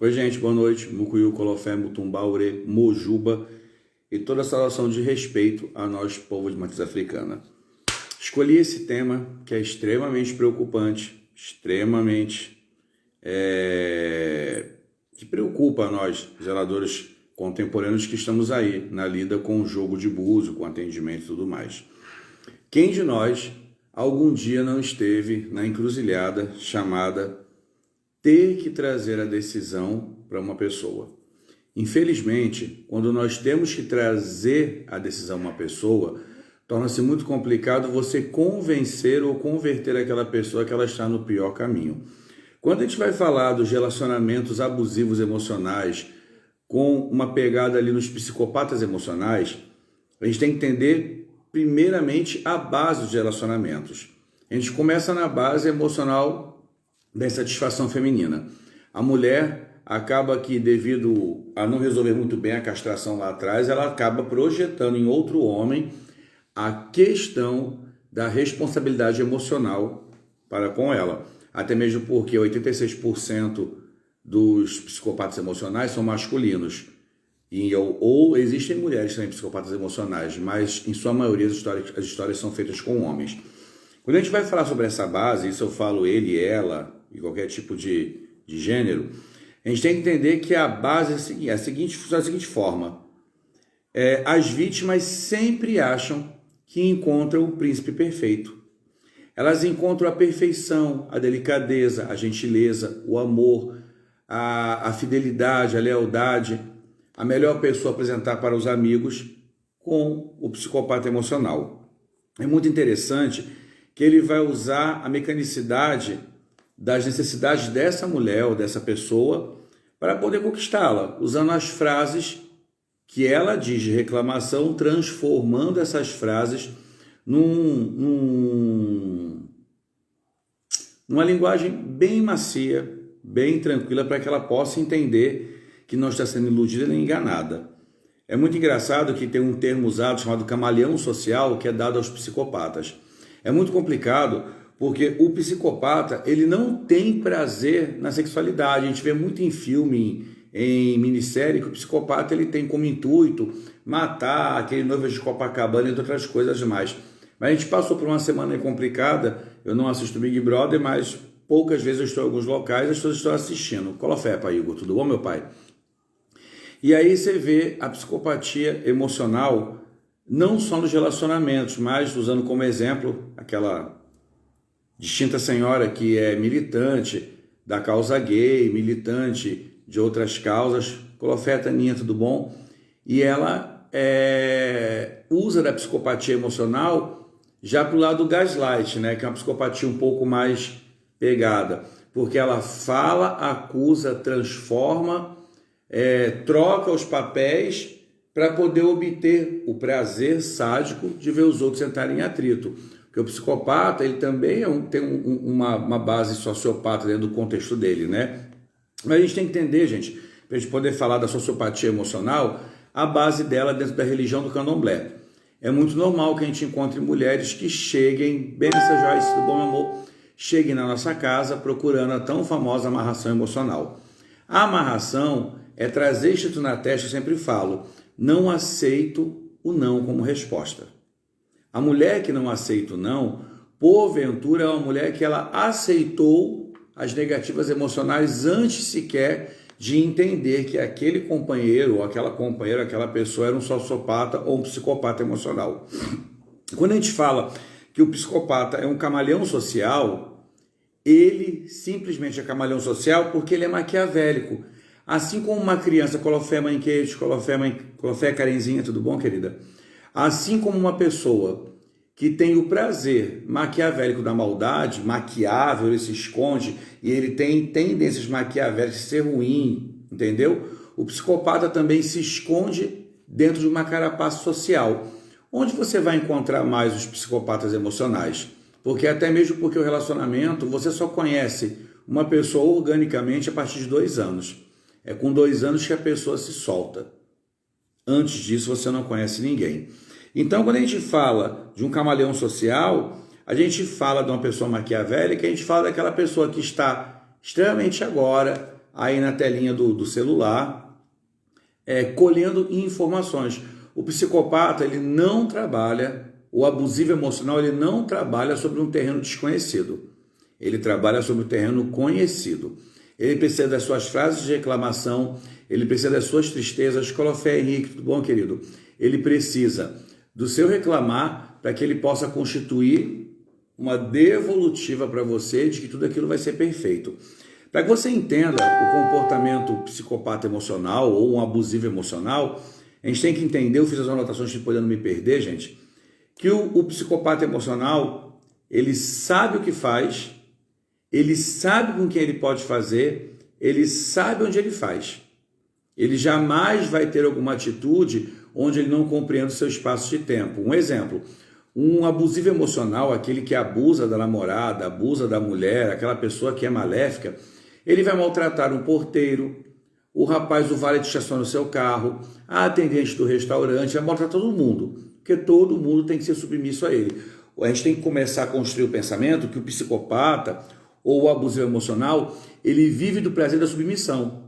Oi, gente, boa noite. Mucuyu, Colofé, Mutumbá, Ure, Mojuba e toda a saudação de respeito a nós, povo de matriz africana. Escolhi esse tema que é extremamente preocupante, que preocupa a nós, zeladores contemporâneos que estamos aí na lida com o jogo de búzio, com atendimento e tudo mais. Quem de nós algum dia não esteve na encruzilhada chamada ter que trazer a decisão para uma pessoa? Infelizmente, quando nós temos que trazer a decisão a uma pessoa, torna-se muito complicado você convencer ou converter aquela pessoa que ela está no pior caminho. Quando a gente vai falar dos relacionamentos abusivos emocionais, com uma pegada ali nos psicopatas emocionais, a gente tem que entender primeiramente a base dos relacionamentos. A gente começa na base emocional da insatisfação feminina. A mulher acaba que, devido a não resolver muito bem a castração lá atrás, ela acaba projetando em outro homem a questão da responsabilidade emocional para com ela. Até mesmo porque 86% dos psicopatas emocionais são masculinos. Ou existem mulheres também psicopatas emocionais, mas em sua maioria as histórias são feitas com homens. Quando a gente vai falar sobre essa base, isso eu falo ele, ela e qualquer tipo de gênero, a gente tem que entender que a base funciona da seguinte forma. As vítimas sempre acham que encontram o príncipe perfeito. Elas encontram a perfeição, a delicadeza, a gentileza, o amor, a fidelidade, a lealdade, a melhor pessoa a apresentar para os amigos com o psicopata emocional. É muito interessante que ele vai usar a mecanicidade das necessidades dessa mulher ou dessa pessoa para poder conquistá-la, usando as frases que ela diz de reclamação, transformando essas frases numa linguagem bem macia, bem tranquila, para que ela possa entender que não está sendo iludida nem enganada. É muito engraçado que tem um termo usado chamado camaleão social, que é dado aos psicopatas. É muito complicado porque o psicopata, ele não tem prazer na sexualidade. A gente vê muito em filme, em minissérie, que o psicopata ele tem como intuito matar aquele noivo de Copacabana, entre outras coisas mais. Mas a gente passou por uma semana complicada. Eu não assisto Big Brother, mas poucas vezes eu estou em alguns locais e as pessoas estão assistindo. Colofé, pai Igor, tudo bom, meu pai? E aí você vê a psicopatia emocional, não só nos relacionamentos, mas usando como exemplo aquela distinta senhora que é militante da causa gay, militante de outras causas. Colofé, Taninha, tudo bom? E ela usa da psicopatia emocional já para o lado do gaslight, né? Que é uma psicopatia um pouco mais pegada, porque ela fala, acusa, transforma, troca os papéis para poder obter o prazer sádico de ver os outros entrarem em atrito. Porque o psicopata, ele também tem uma base sociopata dentro do contexto dele, né? Mas a gente tem que entender, gente, para a gente poder falar da sociopatia emocional, a base dela dentro da religião do candomblé. É muito normal que a gente encontre mulheres que cheguem, bem nessa Joyce, tudo bom, meu amor? Cheguem na nossa casa procurando a tão famosa amarração emocional. A amarração é trazer escrito na testa, eu sempre falo, não aceito o não como resposta. A mulher que não aceita o não, porventura é uma mulher que ela aceitou as negativas emocionais antes sequer de entender que aquele companheiro ou aquela companheira, aquela pessoa era um sociopata ou um psicopata emocional. Quando a gente fala que o psicopata é um camaleão social, ele simplesmente é camaleão social porque ele é maquiavélico. Assim como uma criança, Colofé, mãe queijo, Colofé, Karenzinha, tudo bom, querida? Assim como uma pessoa que tem o prazer maquiavélico da maldade, maquiável, ele se esconde e ele tem tendências maquiavélicas de ser ruim, entendeu? O psicopata também se esconde dentro de uma carapaça social. Onde você vai encontrar mais os psicopatas emocionais? Porque até mesmo porque o relacionamento, você só conhece uma pessoa organicamente a partir de 2 anos. É com 2 anos que a pessoa se solta. Antes disso, você não conhece ninguém. Então, quando a gente fala de um camaleão social, a gente fala de uma pessoa maquiavélica, a gente fala daquela pessoa que está extremamente agora aí na telinha do celular, colhendo informações. O psicopata, ele não trabalha, o abusivo emocional, ele não trabalha sobre um terreno desconhecido. Ele trabalha sobre um terreno conhecido. Ele precisa das suas frases de reclamação, ele precisa das suas tristezas. Colofé, Henrique, tudo bom, querido? Ele precisa do seu reclamar para que ele possa constituir uma devolutiva para você de que tudo aquilo vai ser perfeito. Para que você entenda o comportamento psicopata emocional ou um abusivo emocional, a gente tem que entender, eu fiz as anotações para poder não me perder, gente, que o psicopata emocional, ele sabe o que faz, ele sabe com quem ele pode fazer, ele sabe onde ele faz. Ele jamais vai ter alguma atitude onde ele não compreende o seu espaço de tempo. Um exemplo, um abusivo emocional, aquele que abusa da namorada, abusa da mulher, aquela pessoa que é maléfica, ele vai maltratar um porteiro, o rapaz do valet estaciona o seu carro, a atendente do restaurante, vai maltratar todo mundo, porque todo mundo tem que ser submisso a ele. A gente tem que começar a construir o pensamento que o psicopata ou o abusivo emocional, ele vive do prazer da submissão.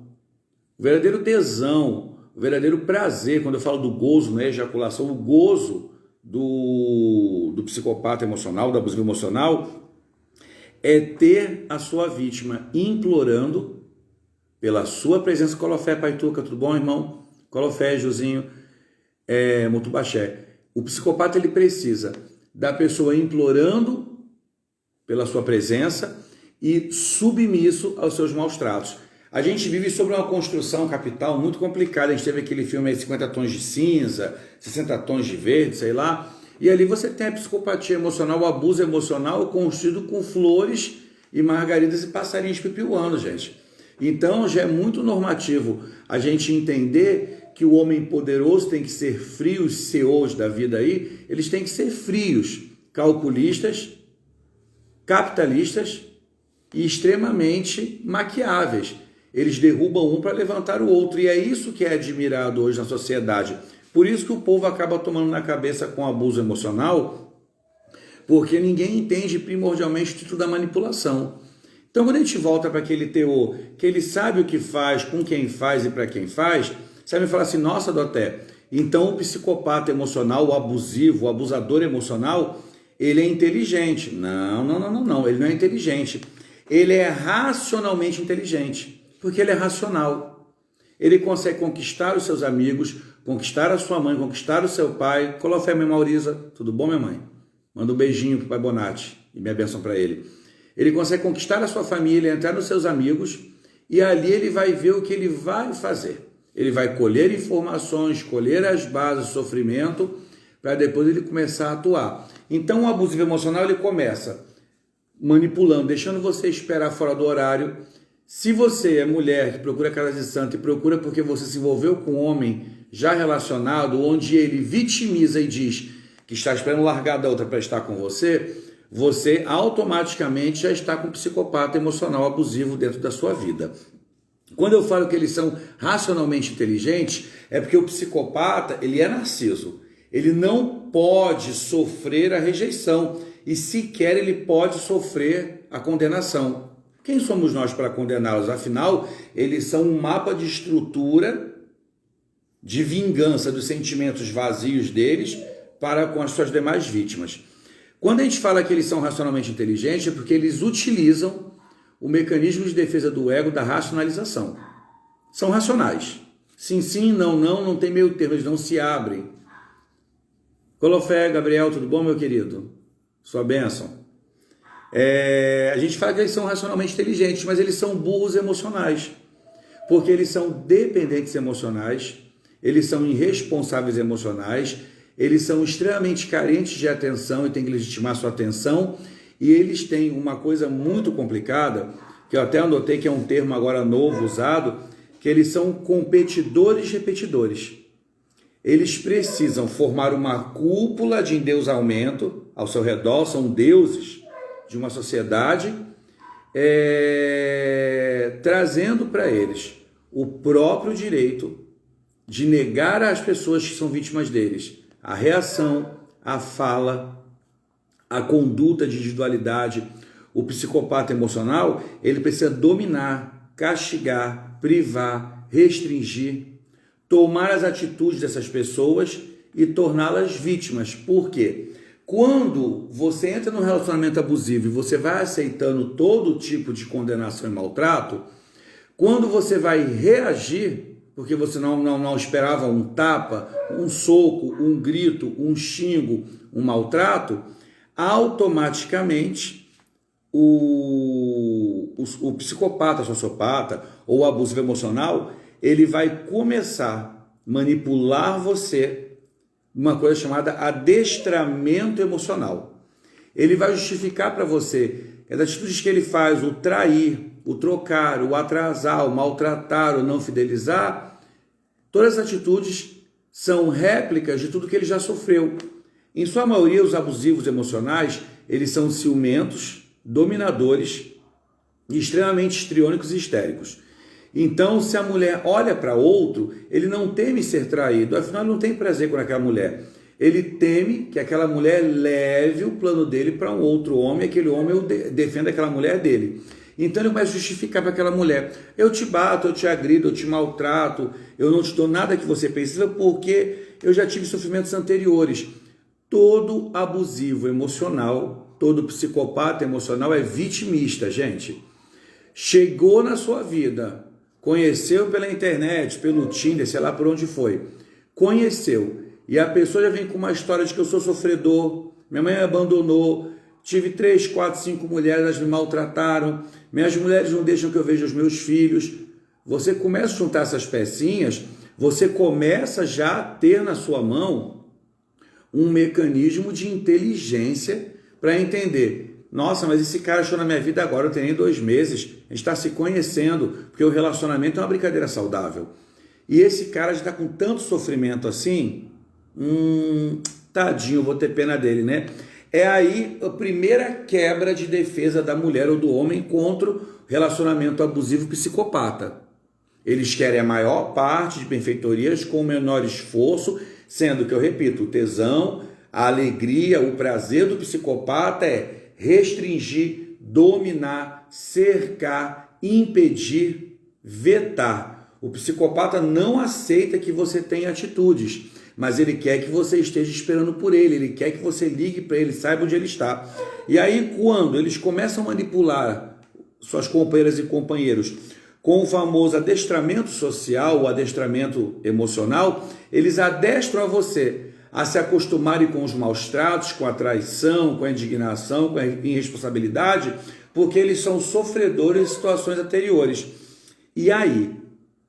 O verdadeiro tesão, o verdadeiro prazer, quando eu falo do gozo, não é ejaculação, o gozo do psicopata emocional, do abusivo emocional, é ter a sua vítima implorando pela sua presença. Colofé, Paituca, tudo bom, irmão? Colofé, Josinho, Mutubaxé. O psicopata, ele precisa da pessoa implorando pela sua presença e submisso aos seus maus tratos. A gente vive sobre uma construção capital muito complicada. A gente teve aquele filme aí, 50 tons de cinza, 60 tons de verde, sei lá. E ali você tem a psicopatia emocional, o abuso emocional construído com flores e margaridas e passarinhos pipiuando, gente. Então já é muito normativo a gente entender que o homem poderoso tem que ser frio, os CEOs da vida aí, eles têm que ser frios, calculistas, capitalistas e extremamente maquiáveis. Eles derrubam um para levantar o outro, e é isso que é admirado hoje na sociedade. Por isso que o povo acaba tomando na cabeça com abuso emocional, porque ninguém entende primordialmente o título da manipulação. Então, quando a gente volta para aquele teor, que ele sabe o que faz, com quem faz e para quem faz, você vai me falar assim, nossa, Doté, então o psicopata emocional, o abusivo, o abusador emocional, ele é inteligente. Não, ele não é inteligente. Ele é racionalmente inteligente, porque ele é racional. Ele consegue conquistar os seus amigos, conquistar a sua mãe, conquistar o seu pai. Colofé, minha Maurisa, tudo bom, minha mãe? Manda um beijinho pro pai Bonatti e minha bênção para ele. Ele consegue conquistar a sua família, entrar nos seus amigos, e ali ele vai ver o que ele vai fazer. Ele vai colher informações, colher as bases do sofrimento, para depois ele começar a atuar. Então o abusivo emocional, ele começa manipulando, deixando você esperar fora do horário. Se você é mulher que procura casa de santo e procura porque você se envolveu com um homem já relacionado, onde ele vitimiza e diz que está esperando largar da outra para estar com você, você automaticamente já está com um psicopata emocional abusivo dentro da sua vida. Quando eu falo que eles são racionalmente inteligentes, é porque o psicopata, ele é narciso. Ele não pode sofrer a rejeição e sequer ele pode sofrer a condenação. Quem somos nós para condená-los? Afinal, eles são um mapa de estrutura de vingança dos sentimentos vazios deles para com as suas demais vítimas. Quando a gente fala que eles são racionalmente inteligentes, é porque eles utilizam o mecanismo de defesa do ego da racionalização. São racionais. Sim, não tem meio termo, eles não se abrem. Colofé, Gabriel, tudo bom, meu querido? Sua bênção. A gente fala que eles são racionalmente inteligentes, mas eles são burros emocionais, porque eles são dependentes emocionais, eles são irresponsáveis emocionais, eles são extremamente carentes de atenção e têm que legitimar sua atenção, e eles têm uma coisa muito complicada, que eu até anotei que é um termo agora novo usado, que eles são competidores repetidores. Eles precisam formar uma cúpula de endeusamento ao seu redor, são deuses de uma sociedade, trazendo para eles o próprio direito de negar às pessoas que são vítimas deles a reação, a fala, a conduta de individualidade. O psicopata emocional, ele precisa dominar castigar, privar, restringir, tomar as atitudes dessas pessoas e torná-las vítimas. Por quê? Quando você entra num relacionamento abusivo e você vai aceitando todo tipo de condenação e maltrato, quando você vai reagir, porque você não esperava um tapa, um soco, um grito, um xingo, um maltrato, automaticamente o psicopata, sociopata ou abusivo emocional, ele vai começar a manipular você, uma coisa chamada adestramento emocional. Ele vai justificar para você as atitudes que ele faz, o trair, o trocar, o atrasar, o maltratar, o não fidelizar, todas as atitudes são réplicas de tudo que ele já sofreu. Em sua maioria, os abusivos emocionais, eles são ciumentos, dominadores e extremamente histriônicos e histéricos. Então, se a mulher olha para outro, ele não teme ser traído, afinal ele não tem prazer com aquela mulher. Ele teme que aquela mulher leve o plano dele para um outro homem, aquele homem defenda aquela mulher dele. Então ele começa a justificar para aquela mulher: eu te bato, eu te agrido, eu te maltrato, eu não te dou nada que você precisa porque eu já tive sofrimentos anteriores. Todo abusivo emocional, todo psicopata emocional é vitimista, gente. Chegou na sua vida, conheceu pela internet, pelo Tinder, sei lá por onde foi, conheceu, e a pessoa já vem com uma história de que eu sou sofredor, minha mãe me abandonou, tive 3, 4, 5 mulheres, elas me maltrataram, minhas mulheres não deixam que eu veja os meus filhos. Você começa a juntar essas pecinhas, você começa já a ter na sua mão um mecanismo de inteligência para entender: nossa, mas esse cara achou na minha vida agora, eu tenho nem 2 meses, a gente está se conhecendo, porque o relacionamento é uma brincadeira saudável. E esse cara já está com tanto sofrimento assim, tadinho, eu vou ter pena dele, né? É aí a primeira quebra de defesa da mulher ou do homem contra o relacionamento abusivo psicopata. Eles querem a maior parte de benfeitorias com o menor esforço, sendo que, eu repito, o tesão, a alegria, o prazer do psicopata é restringir, dominar, cercar, impedir, vetar. O psicopata não aceita que você tenha atitudes, mas ele quer que você esteja esperando por ele, ele quer que você ligue para ele, saiba onde ele está. E aí, quando eles começam a manipular suas companheiras e companheiros com o famoso adestramento social, o adestramento emocional, eles adestram a você a se acostumarem com os maus tratos, com a traição, com a indignação, com a irresponsabilidade, porque eles são sofredores de situações anteriores. E aí,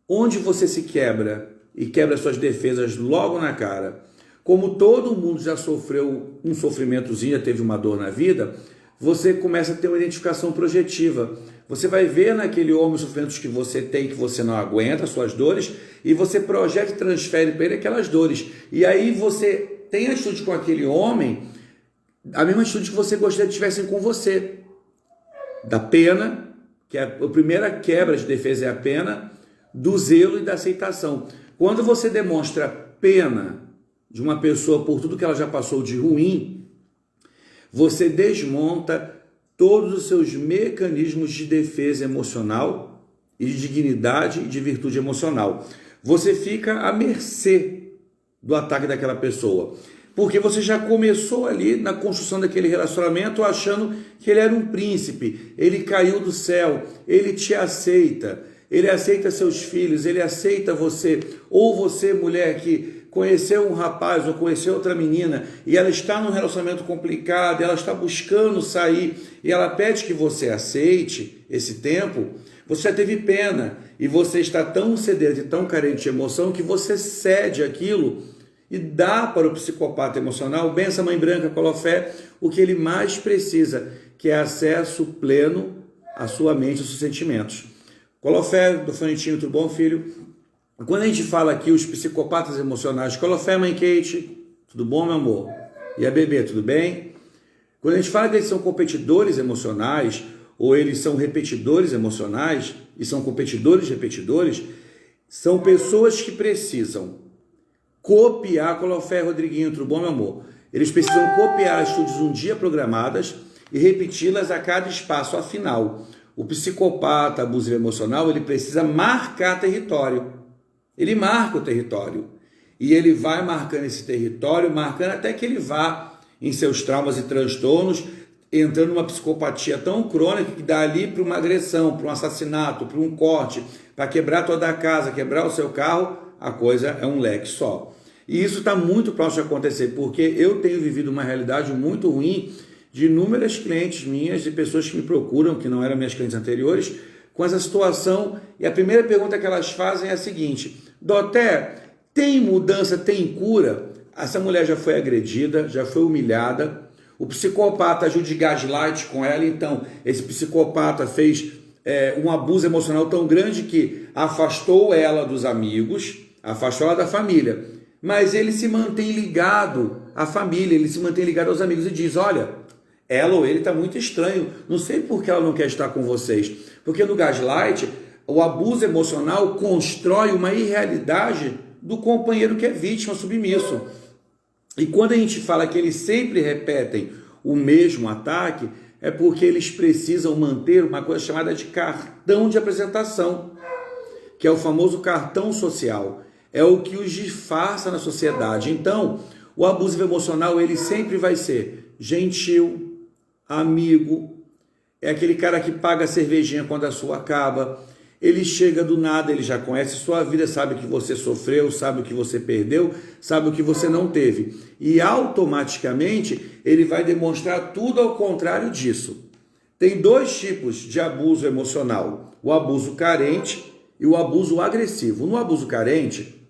onde você se quebra e quebra suas defesas logo na cara? Como todo mundo já sofreu um sofrimentozinho, já teve uma dor na vida, você começa a ter uma identificação projetiva. Você vai ver naquele homem os sofrimentos que você tem, que você não aguenta, suas dores, e você projeta e transfere para ele aquelas dores. E aí você tem atitude com aquele homem, a mesma atitude que você gostaria que tivessem com você. Da pena, que é a primeira quebra de defesa é a pena, do zelo e da aceitação. Quando você demonstra pena de uma pessoa por tudo que ela já passou de ruim, você desmonta todos os seus mecanismos de defesa emocional e de dignidade e de virtude emocional. Você fica à mercê do ataque daquela pessoa, porque você já começou ali na construção daquele relacionamento achando que ele era um príncipe, ele caiu do céu, ele te aceita, ele aceita seus filhos, ele aceita você, ou você, mulher, que conheceu um rapaz ou conheceu outra menina e ela está num relacionamento complicado, ela está buscando sair e ela pede que você aceite esse tempo, você já teve pena e você está tão sedento e tão carente de emoção que você cede aquilo e dá para o psicopata emocional, benção mãe branca, Colofé, o que ele mais precisa, que é acesso pleno à sua mente, aos seus sentimentos. Colofé, do Fonetinho, tudo bom, filho? Quando a gente fala aqui os psicopatas emocionais, Colofé, mãe Kate, tudo bom, meu amor? E a bebê, tudo bem? Quando a gente fala que eles são competidores emocionais, ou eles são repetidores emocionais, e são competidores repetidores, são pessoas que precisam copiar, Colofé, Rodriguinho, tudo bom, meu amor? Eles precisam copiar as atitudes um dia programadas e repeti-las a cada espaço. Afinal, O psicopata abusivo emocional, ele precisa marcar território. Ele marca o território. E ele vai marcando esse território, marcando até que ele vá em seus traumas e transtornos, entrando numa psicopatia tão crônica que dá ali para uma agressão, para um assassinato, para um corte, para quebrar toda a casa, quebrar o seu carro, a coisa é um leque só. E isso está muito próximo de acontecer, porque eu tenho vivido uma realidade muito ruim de inúmeras clientes minhas, de pessoas que me procuram, que não eram minhas clientes anteriores, com essa situação. E a primeira pergunta que elas fazem é a seguinte: Doté, tem mudança, tem cura? Essa mulher já foi agredida, já foi humilhada, o psicopata agiu de gaslight com ela, então esse psicopata fez um abuso emocional tão grande que afastou ela dos amigos, afastou ela da família. Mas ele se mantém ligado à família, ele se mantém ligado aos amigos e diz: olha, ela ou ele está muito estranho, não sei por que ela não quer estar com vocês. Porque no gaslight, o abuso emocional constrói uma irrealidade do companheiro que é vítima, submisso. E quando a gente fala que eles sempre repetem o mesmo ataque, é porque eles precisam manter uma coisa chamada de cartão de apresentação, que é o famoso cartão social. É o que os disfarça na sociedade. Então, o abusivo emocional, ele sempre vai ser gentil, amigo, é aquele cara que paga a cervejinha quando a sua acaba. Ele chega do nada, ele já conhece sua vida, sabe o que você sofreu, sabe o que você perdeu, sabe o que você não teve. E automaticamente ele vai demonstrar tudo ao contrário disso. Tem dois tipos de abuso emocional: o abuso carente e o abuso agressivo. No abuso carente,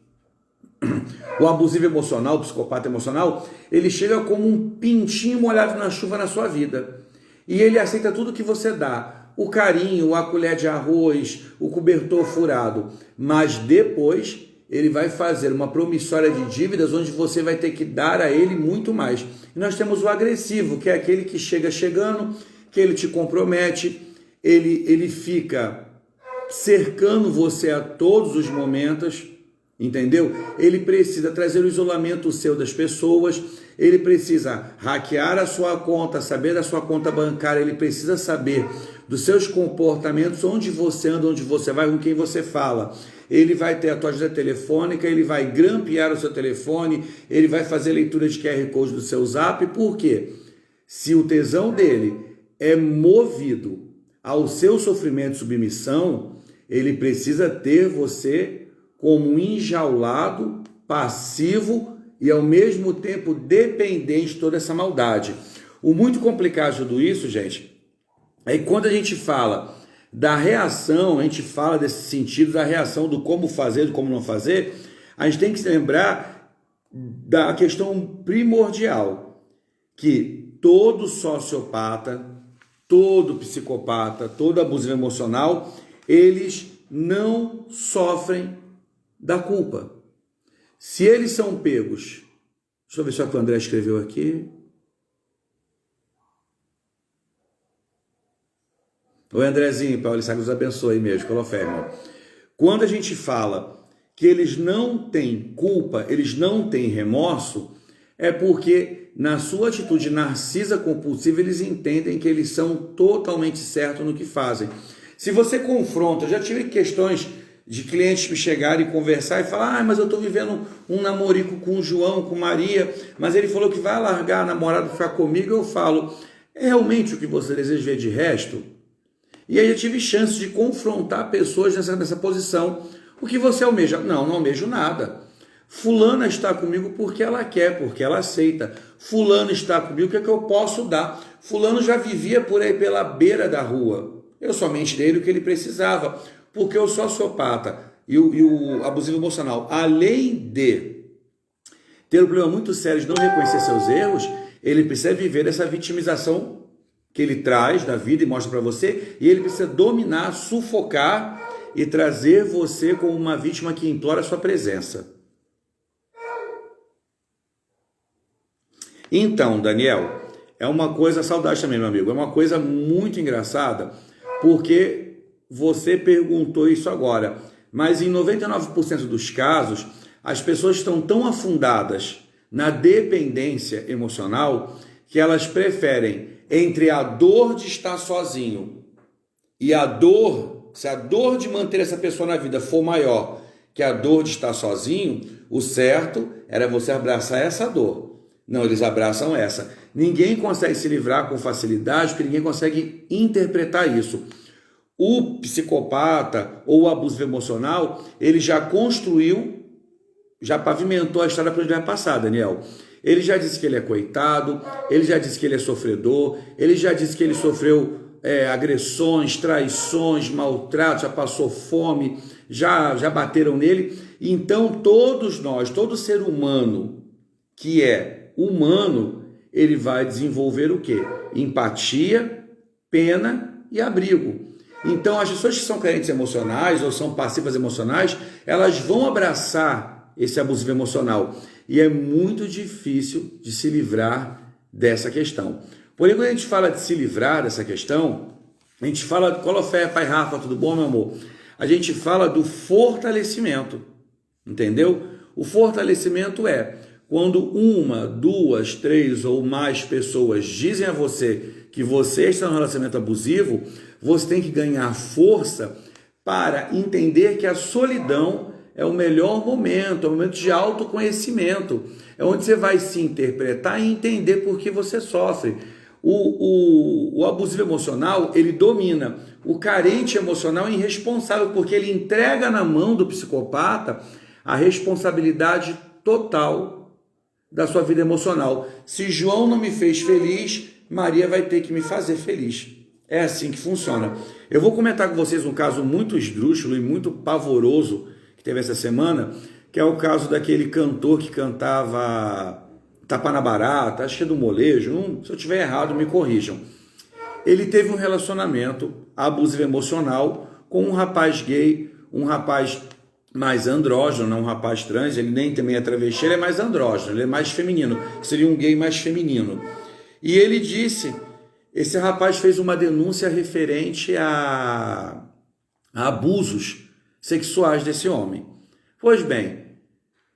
o abusivo emocional, o psicopata emocional, ele chega como um pintinho molhado na chuva na sua vida. E ele aceita tudo que você dá. O carinho, a colher de arroz, o cobertor furado. Mas depois ele vai fazer uma promissória de dívidas onde você vai ter que dar a ele muito mais. E nós temos o agressivo, que é aquele que chega chegando, que ele te compromete, ele fica cercando você a todos os momentos, entendeu? Ele precisa trazer o isolamento seu das pessoas, ele precisa hackear a sua conta, saber da sua conta bancária, ele precisa saber dos seus comportamentos, onde você anda, onde você vai, com quem você fala. Ele vai ter a tua agenda telefônica, ele vai grampear o seu telefone, ele vai fazer leitura de QR Code do seu Zap. Por quê? Se o tesão dele é movido ao seu sofrimento e submissão, ele precisa ter você como enjaulado, passivo e ao mesmo tempo dependente de toda essa maldade. O muito complicado de tudo isso, gente, é que quando a gente fala da reação, a gente fala desse sentido da reação, do como fazer, do como não fazer, a gente tem que se lembrar da questão primordial, que todo sociopata, todo psicopata, todo abusivo emocional, eles não sofrem da culpa. Se eles são pegos, deixa eu ver se o André escreveu aqui. Oi, Andrezinho, Paulo Sá, nos abençoe mesmo, pela fé, irmão. Quando a gente fala que eles não têm culpa, eles não têm remorso, é porque na sua atitude narcisa compulsiva eles entendem que eles são totalmente certos no que fazem. Se você confronta, eu já tive questões de clientes que chegarem e conversar e falar: mas eu estou vivendo um namorico com o João, com Maria, mas ele falou que vai largar a namorada para ficar comigo. Eu falo: é realmente o que você deseja ver de resto? E aí eu tive chance de confrontar pessoas nessa posição. O que você almeja? Não almejo nada. Fulana está comigo porque ela quer, porque ela aceita. Fulano está comigo, o que é que eu posso dar? Fulano já vivia por aí pela beira da rua. Eu somente dei o que ele precisava. Porque o sociopata e o abusivo emocional, além de ter um problema muito sério de não reconhecer seus erros, ele precisa viver essa vitimização que ele traz da vida e mostra para você, e ele precisa dominar, sufocar e trazer você como uma vítima que implora a sua presença. Então, Daniel, é uma coisa, saudade também, meu amigo, é uma coisa muito engraçada, porque você perguntou isso agora, mas em 99% dos casos, as pessoas estão tão afundadas na dependência emocional que elas preferem, entre a dor de estar sozinho e a dor, se a dor de manter essa pessoa na vida for maior que a dor de estar sozinho, o certo era você abraçar essa dor. Não, eles abraçam essa. Ninguém consegue se livrar com facilidade, porque ninguém consegue interpretar isso. O psicopata ou o abuso emocional, ele já construiu, já pavimentou a história para onde vai passar, Daniel. Ele já disse que ele é coitado, ele já disse que ele é sofredor, ele já disse que ele sofreu agressões, traições, maltratos, já passou fome, já bateram nele. Então todos nós, todo ser humano que é humano, ele vai desenvolver o quê? Empatia, pena e abrigo. Então as pessoas que são carentes emocionais ou são passivas emocionais, elas vão abraçar esse abusivo emocional. E é muito difícil de se livrar dessa questão. Porém, quando a gente fala de se livrar dessa questão, a gente fala, Colofé, Pai Rafa, tudo bom, meu amor? A gente fala do fortalecimento, entendeu? O fortalecimento é quando uma, duas, três ou mais pessoas dizem a você que você está num relacionamento abusivo, você tem que ganhar força para entender que a solidão é o melhor momento, é o momento de autoconhecimento, é onde você vai se interpretar e entender por que você sofre. O abusivo emocional, ele domina. O carente emocional é irresponsável, porque ele entrega na mão do psicopata a responsabilidade total da sua vida emocional. Se João não me fez feliz, Maria vai ter que me fazer feliz. É assim que funciona. Eu vou comentar com vocês um caso muito esdrúxulo e muito pavoroso que teve essa semana, que é o caso daquele cantor que cantava Tapa na Barata, acho que é do Molejo, se eu estiver errado me corrijam. Ele teve um relacionamento abusivo emocional com um rapaz gay, um rapaz mais andrógeno, não um rapaz trans, ele nem também é travesti, ele é mais andrógeno, ele é mais feminino, seria um gay mais feminino. E ele disse, esse rapaz fez uma denúncia referente a abusos sexuais desse homem. Pois bem,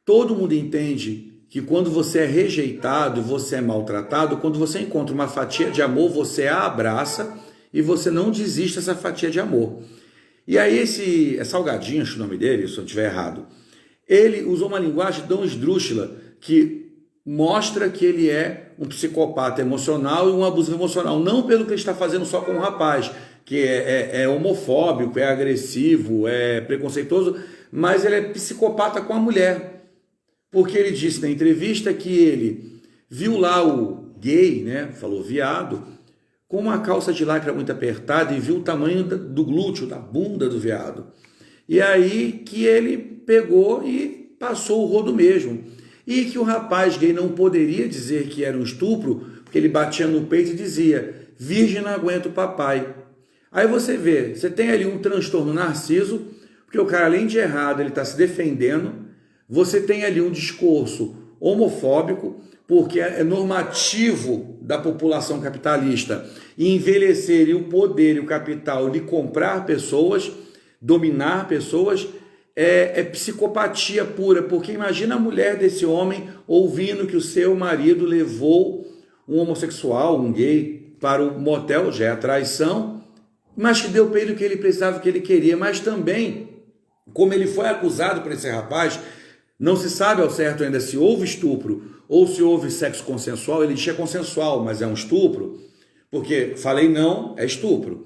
todo mundo entende que quando você é rejeitado, você é maltratado, quando você encontra uma fatia de amor, você a abraça e você não desiste dessa fatia de amor. E aí é Salgadinho, acho o nome dele, se eu estiver errado, ele usou uma linguagem tão esdrúxula que mostra que ele é um psicopata emocional e um abusivo emocional, não pelo que ele está fazendo só com o rapaz, que é homofóbico, é agressivo, é preconceituoso, mas ele é psicopata com a mulher. Porque ele disse na entrevista que ele viu lá o gay, né, falou viado, com uma calça de lycra muito apertada e viu o tamanho do glúteo, da bunda do viado. E aí que ele pegou e passou o rodo mesmo. E que o rapaz gay não poderia dizer que era um estupro, porque ele batia no peito e dizia, virgem não aguenta o papai. Aí você vê, você tem ali um transtorno narciso, porque o cara, além de errado, ele está se defendendo. Você tem ali um discurso homofóbico, porque é normativo da população capitalista envelhecer e o poder e o capital de comprar pessoas, dominar pessoas, é psicopatia pura, porque imagina a mulher desse homem ouvindo que o seu marido levou um homossexual, um gay, para o motel, já é a traição, mas que deu para ele o que ele precisava, o que ele queria, mas também, como ele foi acusado por esse rapaz, não se sabe ao certo ainda se houve estupro ou se houve sexo consensual. Ele diz que é consensual, mas é um estupro, porque falei não, é estupro.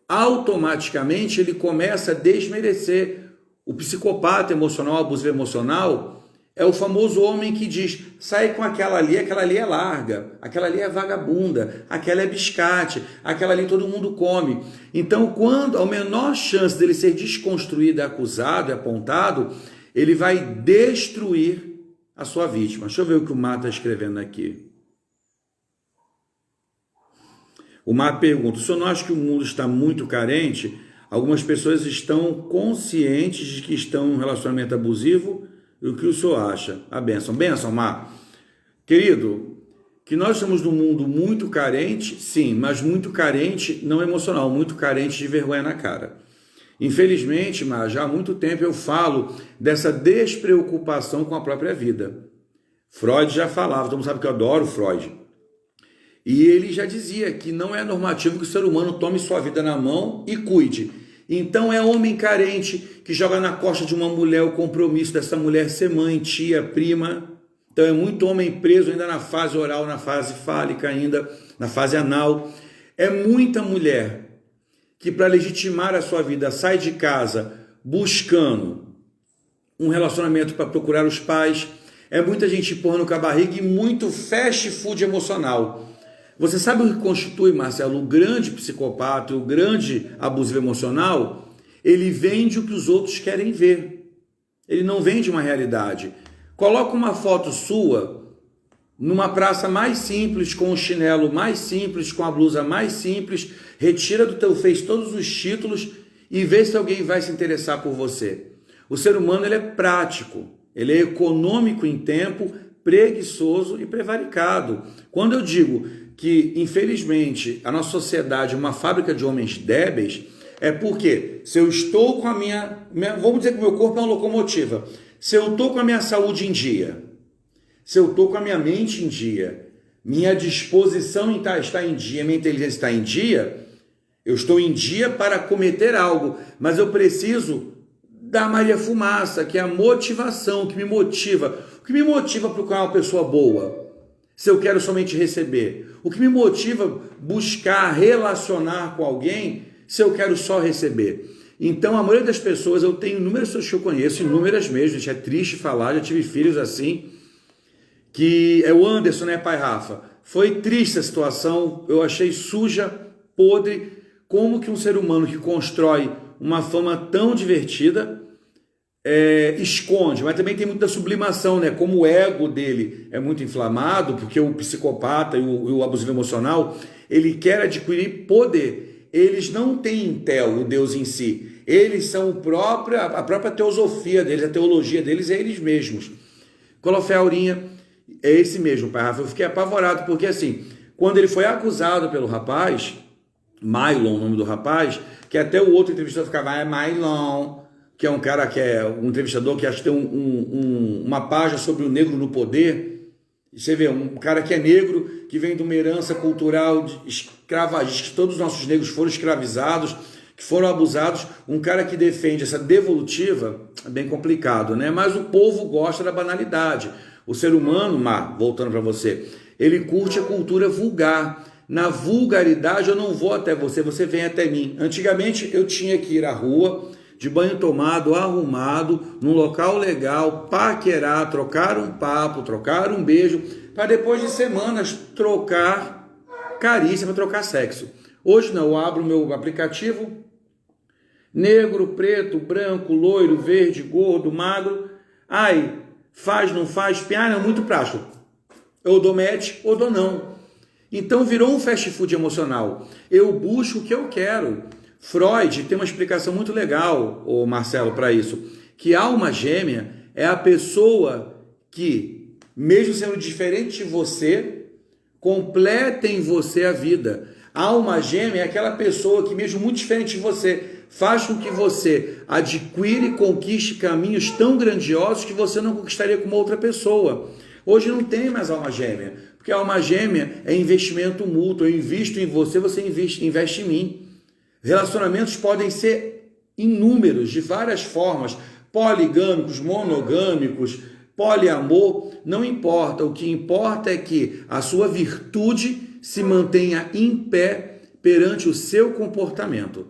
Automaticamente ele começa a desmerecer. O psicopata emocional, abusivo emocional, é o famoso homem que diz, sai com aquela ali é larga, aquela ali é vagabunda, aquela é biscate, aquela ali todo mundo come. Então, quando a menor chance dele ser desconstruído, acusado, apontado, ele vai destruir a sua vítima. Deixa eu ver o que o Mar está escrevendo aqui. O Mar pergunta, o senhor não acha que o mundo está muito carente? Algumas pessoas estão conscientes de que estão em um relacionamento abusivo? E o que o senhor acha? A bênção. Bênção, Mar. Querido, que nós estamos num mundo muito carente, sim, mas muito carente não emocional, muito carente de vergonha na cara. Infelizmente, mas já há muito tempo eu falo dessa despreocupação com a própria vida. Freud já falava, todo mundo sabe que eu adoro Freud, E ele já dizia que não é normativo que o ser humano tome sua vida na mão e cuide. Então é homem carente que joga na costa de uma mulher o compromisso dessa mulher ser mãe, tia, prima. Então é muito homem preso ainda na fase oral, na fase fálica ainda, na fase anal. É muita mulher que para legitimar a sua vida sai de casa buscando um relacionamento para procurar os pais. É muita gente empurrando com a barriga e muito fast food emocional. Você sabe o que constitui, Marcelo, o grande psicopata, o grande abusivo emocional? Ele vende o que os outros querem ver. Ele não vende uma realidade. Coloca uma foto sua numa praça mais simples, com o chinelo mais simples, com a blusa mais simples, retira do teu Face todos os títulos e vê se alguém vai se interessar por você. O ser humano ele é prático, ele é econômico em tempo, preguiçoso e prevaricado. Quando eu digo que, infelizmente, a nossa sociedade é uma fábrica de homens débeis, é porque se eu estou com a vamos dizer que o meu corpo é uma locomotiva, se eu estou com a minha saúde em dia, se eu estou com a minha mente em dia, minha disposição está em dia, minha inteligência está em dia, eu estou em dia para cometer algo, mas eu preciso da Maria Fumaça, que é a motivação, que me motiva. O que me motiva a procurar uma pessoa boa? Se eu quero somente receber. O que me motiva buscar relacionar com alguém se eu quero só receber? Então, a maioria das pessoas, eu tenho inúmeras pessoas que eu conheço, inúmeras mesmo, é triste falar, já tive filhos assim, que é o Anderson, né, pai Rafa? Foi triste a situação, eu achei suja, podre, como que um ser humano que constrói uma fama tão divertida esconde, mas também tem muita sublimação, né? Como o ego dele é muito inflamado, porque o psicopata e o abusivo emocional, ele quer adquirir poder. Eles não têm Intel, o Deus em si. Eles são a própria teosofia deles, a teologia deles é eles mesmos. Colofé Aurinha é esse mesmo, pai Rafa. Eu fiquei apavorado, porque assim, quando ele foi acusado pelo rapaz, Mylon, o nome do rapaz, que até o outro entrevistador ficava, Mylon, que é um cara que é um entrevistador que acho que tem uma página sobre o negro no poder. E você vê, um cara que é negro, que vem de uma herança cultural escravagista, que todos os nossos negros foram escravizados, que foram abusados, um cara que defende essa devolutiva, é bem complicado, né? Mas o povo gosta da banalidade. O ser humano, voltando para você, ele curte a cultura vulgar. Na vulgaridade eu não vou até você, você vem até mim. Antigamente eu tinha que ir à rua, de banho tomado, arrumado, num local legal, paquerar, trocar um papo, trocar um beijo, para depois de semanas trocar carícia, para trocar sexo. Hoje não, eu abro o meu aplicativo, negro, preto, branco, loiro, verde, gordo, magro, faz, não faz, piada, é muito prático. Eu dou match ou dou não. Então virou um fast food emocional. Eu busco o que eu quero. Freud tem uma explicação muito legal, Marcelo, para isso, que a alma gêmea é a pessoa que, mesmo sendo diferente de você, completa em você a vida. A alma gêmea é aquela pessoa que, mesmo muito diferente de você, faz com que você adquire e conquiste caminhos tão grandiosos que você não conquistaria com uma outra pessoa. Hoje não tem mais alma gêmea, porque a alma gêmea é investimento mútuo. Eu invisto em você, você investe em mim. Relacionamentos podem ser inúmeros, de várias formas, poligâmicos, monogâmicos, poliamor, não importa. O que importa é que a sua virtude se mantenha em pé perante o seu comportamento.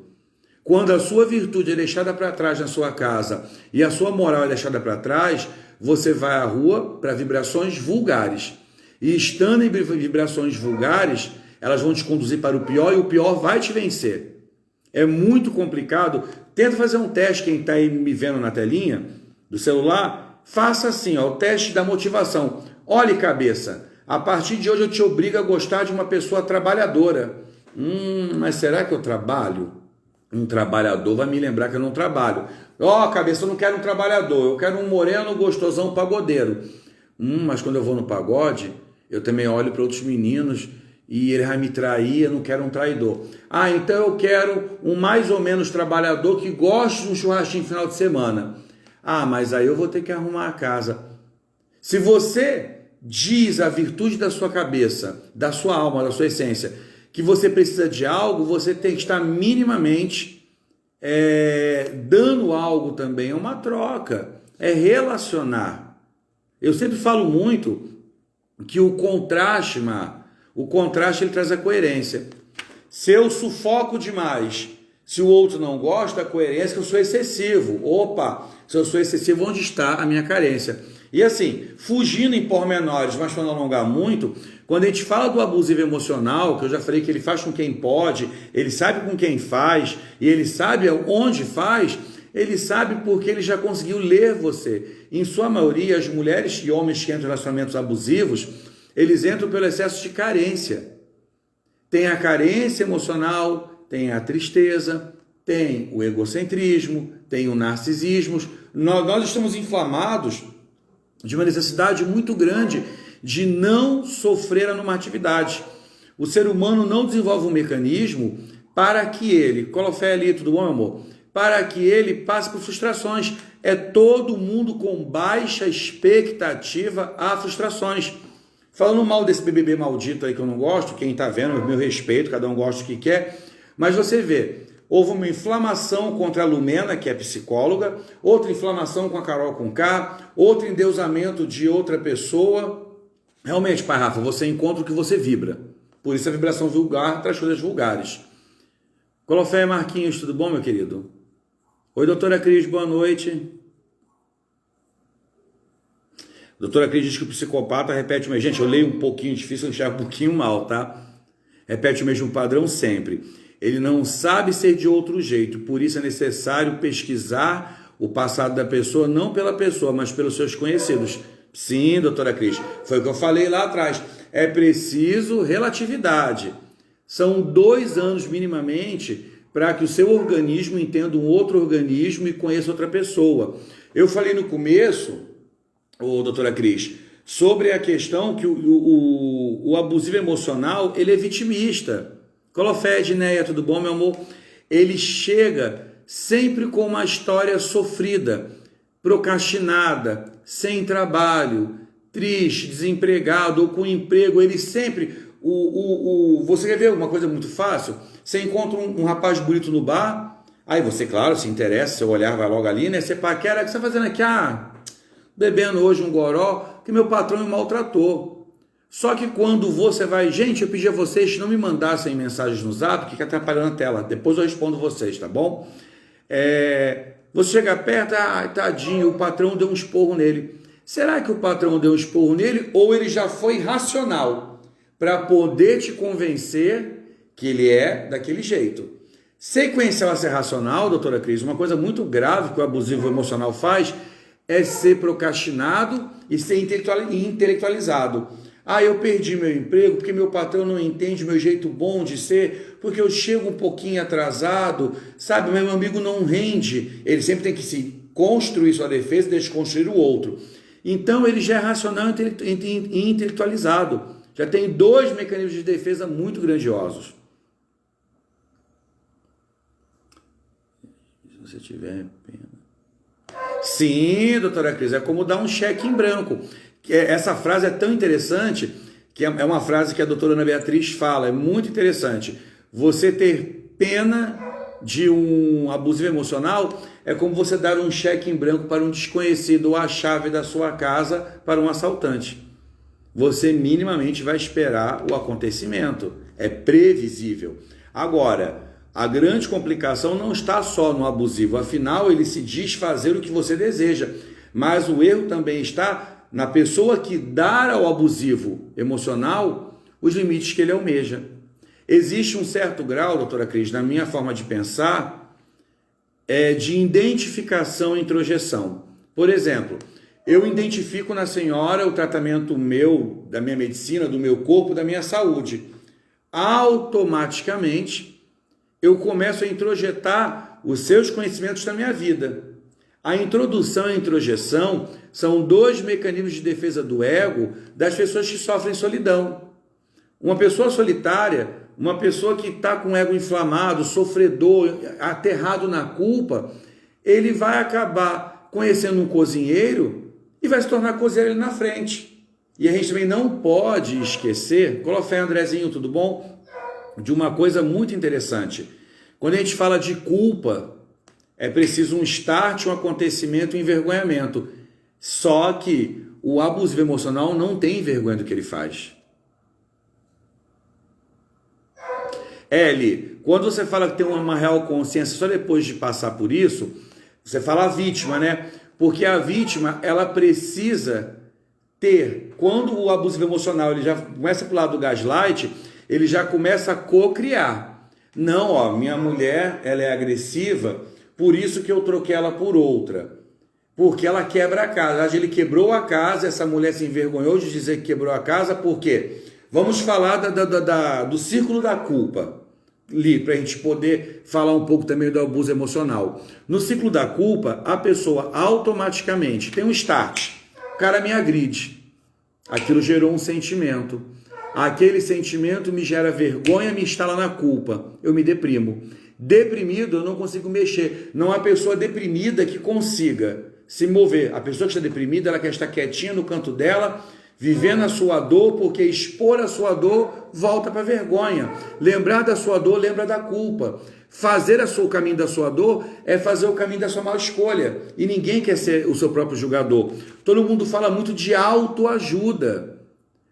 Quando a sua virtude é deixada para trás na sua casa e a sua moral é deixada para trás, você vai à rua para vibrações vulgares. E estando em vibrações vulgares, elas vão te conduzir para o pior e o pior vai te vencer. É muito complicado. Tenta fazer um teste, quem está aí me vendo na telinha do celular, faça assim, o teste da motivação. Olhe, cabeça, a partir de hoje eu te obrigo a gostar de uma pessoa trabalhadora. Mas será que eu trabalho? Um trabalhador vai me lembrar que eu não trabalho. Cabeça, eu não quero um trabalhador, eu quero um moreno gostosão pagodeiro. Mas quando eu vou no pagode, eu também olho para outros meninos e ele vai me trair, eu não quero um traidor. Então eu quero um mais ou menos trabalhador que goste de um churrasquinho no final de semana. Mas aí eu vou ter que arrumar a casa. Se você diz a virtude da sua cabeça, da sua alma, da sua essência, que você precisa de algo, você tem que estar minimamente dando algo também. É uma troca, é relacionar. Eu sempre falo muito que o contraste ele traz a coerência. Se eu sufoco demais, se o outro não gosta, a coerência é que eu sou excessivo. Opa, se eu sou excessivo, onde está a minha carência? E assim, fugindo em pormenores, mas para não alongar muito, quando a gente fala do abusivo emocional, que eu já falei que ele faz com quem pode, ele sabe com quem faz, e ele sabe onde faz, ele sabe porque ele já conseguiu ler você. Em sua maioria, as mulheres e homens que entram em relacionamentos abusivos, eles entram pelo excesso de carência. Tem a carência emocional, tem a tristeza, tem o egocentrismo, tem o narcisismo. Nós estamos inflamados de uma necessidade muito grande de não sofrer a normatividade. O ser humano não desenvolve um mecanismo para que ele, Colofé ali, tudo bom, meu amor? Para que ele passe por frustrações. É todo mundo com baixa expectativa a frustrações. Falando mal desse BBB maldito aí que eu não gosto, quem tá vendo, meu respeito, cada um gosta do que quer, mas você vê, houve uma inflamação contra a Lumena, que é psicóloga, outra inflamação com a Carol Conká, outro endeusamento de outra pessoa. Realmente, pai Rafa, você encontra o que você vibra. Por isso a vibração vulgar traz coisas vulgares. Colofé Marquinhos, tudo bom, meu querido? Oi, doutora Cris, boa noite. Doutora Cris diz que o psicopata repete o mesmo. Gente, eu leio um pouquinho difícil, eu enxergo um pouquinho mal, tá? Repete o mesmo padrão sempre. Ele não sabe ser de outro jeito, por isso é necessário pesquisar o passado da pessoa, não pela pessoa, mas pelos seus conhecidos. Sim, doutora Cris, foi o que eu falei lá atrás. É preciso relatividade. São 2 anos minimamente para que o seu organismo entenda um outro organismo e conheça outra pessoa. Eu falei no começo, doutora Cris, sobre a questão que o abusivo emocional, ele é vitimista. Colofé, Edneia, tudo bom, meu amor? Ele chega sempre com uma história sofrida, procrastinada, sem trabalho, triste, desempregado ou com emprego. Ele sempre... Você quer ver uma coisa muito fácil? Você encontra um rapaz bonito no bar, aí você, claro, se interessa, seu olhar vai logo ali, né? Você paquera, o que você está fazendo aqui? Bebendo hoje um goró, que meu patrão me maltratou. Só que quando você vai... Gente, eu pedi a vocês que não me mandassem mensagens no zap, que fica atrapalhando a tela. Depois eu respondo vocês, tá bom? Você chega perto, tadinho, o patrão deu um esporro nele. Será que o patrão deu um esporro nele ou ele já foi racional para poder te convencer que ele é daquele jeito? Sequencial a ser racional, doutora Cris, uma coisa muito grave que o abusivo emocional faz é ser procrastinado e ser intelectualizado. Eu perdi meu emprego porque meu patrão não entende meu jeito bom de ser, porque eu chego um pouquinho atrasado, sabe? Meu amigo não rende. Ele sempre tem que se construir sua defesa e desconstruir o outro. Então ele já é racional e intelectualizado. Já tem 2 mecanismos de defesa muito grandiosos. Se você tiver pena... Sim, doutora Cris, é como dar um cheque em branco. Essa frase é tão interessante, que é uma frase que a doutora Ana Beatriz fala, é muito interessante. Você ter pena de um abusivo emocional é como você dar um cheque em branco para um desconhecido ou a chave da sua casa para um assaltante. Você minimamente vai esperar o acontecimento, é previsível. Agora, a grande complicação não está só no abusivo, afinal ele se diz fazer o que você deseja, mas o erro também está na pessoa que dá ao abusivo emocional os limites que ele almeja. Existe um certo grau, doutora Cris, na minha forma de pensar, de identificação e introjeção. Por exemplo, eu identifico na senhora o tratamento meu, da minha medicina, do meu corpo, da minha saúde. Automaticamente, eu começo a introjetar os seus conhecimentos na minha vida. A introdução e a introjeção são 2 mecanismos de defesa do ego das pessoas que sofrem solidão. Uma pessoa solitária, uma pessoa que está com o ego inflamado, sofredor, aterrado na culpa, ele vai acabar conhecendo um cozinheiro e vai se tornar cozinheiro ali na frente. E a gente também não pode esquecer, Colofé, Andrezinho, tudo bom? De uma coisa muito interessante. Quando a gente fala de culpa, é preciso um start, um acontecimento, um envergonhamento. Só que o abusivo emocional não tem vergonha do que ele faz. L, quando você fala que tem uma real consciência só depois de passar por isso, você fala a vítima, né? Porque a vítima, ela precisa ter, quando o abusivo emocional ele já começa pro lado do gaslight, ele já começa a co-criar. Não, ó, minha mulher, ela é agressiva, por isso que eu troquei ela por outra. Porque ela quebra a casa. Ele quebrou a casa, essa mulher se envergonhou de dizer que quebrou a casa, por quê? Vamos falar do círculo da culpa, para a gente poder falar um pouco também do abuso emocional. No ciclo da culpa, a pessoa automaticamente tem um start. O cara me agride. Aquilo gerou um sentimento. Aquele sentimento me gera vergonha, me instala na culpa. Eu me deprimo. Deprimido, eu não consigo mexer. Não há pessoa deprimida que consiga se mover. A pessoa que está deprimida, ela quer estar quietinha no canto dela, vivendo a sua dor, porque expor a sua dor volta para a vergonha. Lembrar da sua dor, lembra da culpa. Fazer o caminho da sua dor é fazer o caminho da sua má escolha. E ninguém quer ser o seu próprio julgador. Todo mundo fala muito de autoajuda,